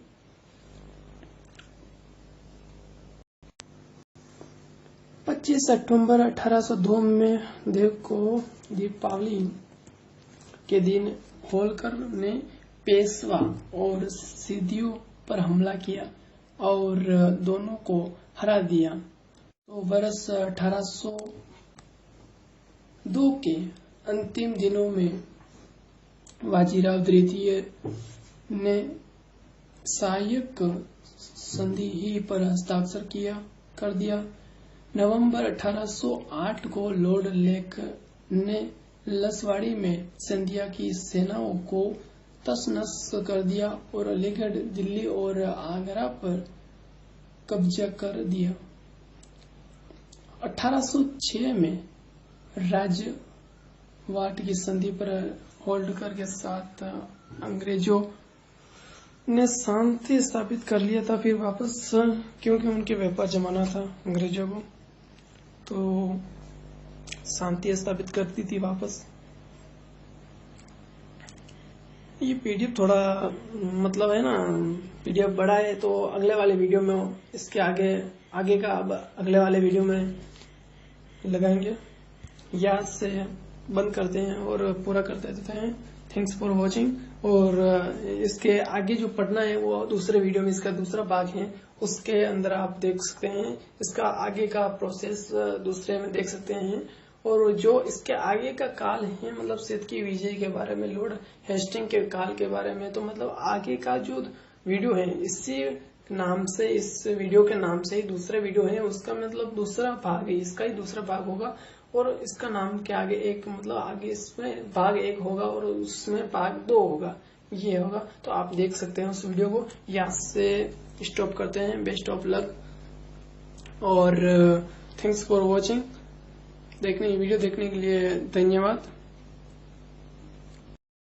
अक्टूबर 1802 में देव को दीपावली के दिन होलकर ने पेशवा और सिद्धियों पर हमला किया और दोनों को हरा दिया। तो वर्ष 1802 के अंतिम दिनों में बाजीराव द्वितीय ने सहायक संधि ही पर हस्ताक्षर कर दिया। नवंबर 1808 को लॉर्ड लेक ने लसवाड़ी में सिंधिया की सेनाओं को तसनस कर दिया और अलीगढ़, दिल्ली और आगरा पर कब्जा कर दिया। 1806 में राजवाट की संधि पर होल्डकर के साथ अंग्रेजों ने शांति स्थापित कर लिया था। फिर वापस, क्योंकि उनके व्यापार जमाना था अंग्रेजों को, तो शांति स्थापित करती थी वापस। ये पीडीएफ थोड़ा मतलब है ना, पीडीएफ बड़ा है, तो अगले वाले वीडियो में इसके आगे का अब अगले वाले वीडियो में लगाएंगे। याद से बंद करते हैं और पूरा करते रहते हैं। Thanks for watching. और इसके आगे जो पढ़ना है वो दूसरे वीडियो में, इसका दूसरा भाग है, उसके अंदर आप देख सकते हैं। इसका आगे का प्रोसेस दूसरे में देख सकते हैं। और जो इसके आगे का काल है, मतलब सिद्ध की विजय के बारे में, लॉर्ड हेस्टिंग के काल के बारे में, तो मतलब आगे का जो वीडियो है, इसी नाम से, इस वीडियो के नाम से ही दूसरा वीडियो है, उसका मतलब दूसरा भाग है, इसका ही दूसरा भाग होगा। और इसका नाम के आगे एक, मतलब आगे इसमें भाग 1 होगा और उसमें भाग 2 होगा, ये होगा। तो आप देख सकते हैं उस वीडियो को। यहाँ से स्टॉप करते हैं। बेस्ट ऑफ लक और थैंक्स फॉर वॉचिंग। वीडियो देखने के लिए धन्यवाद।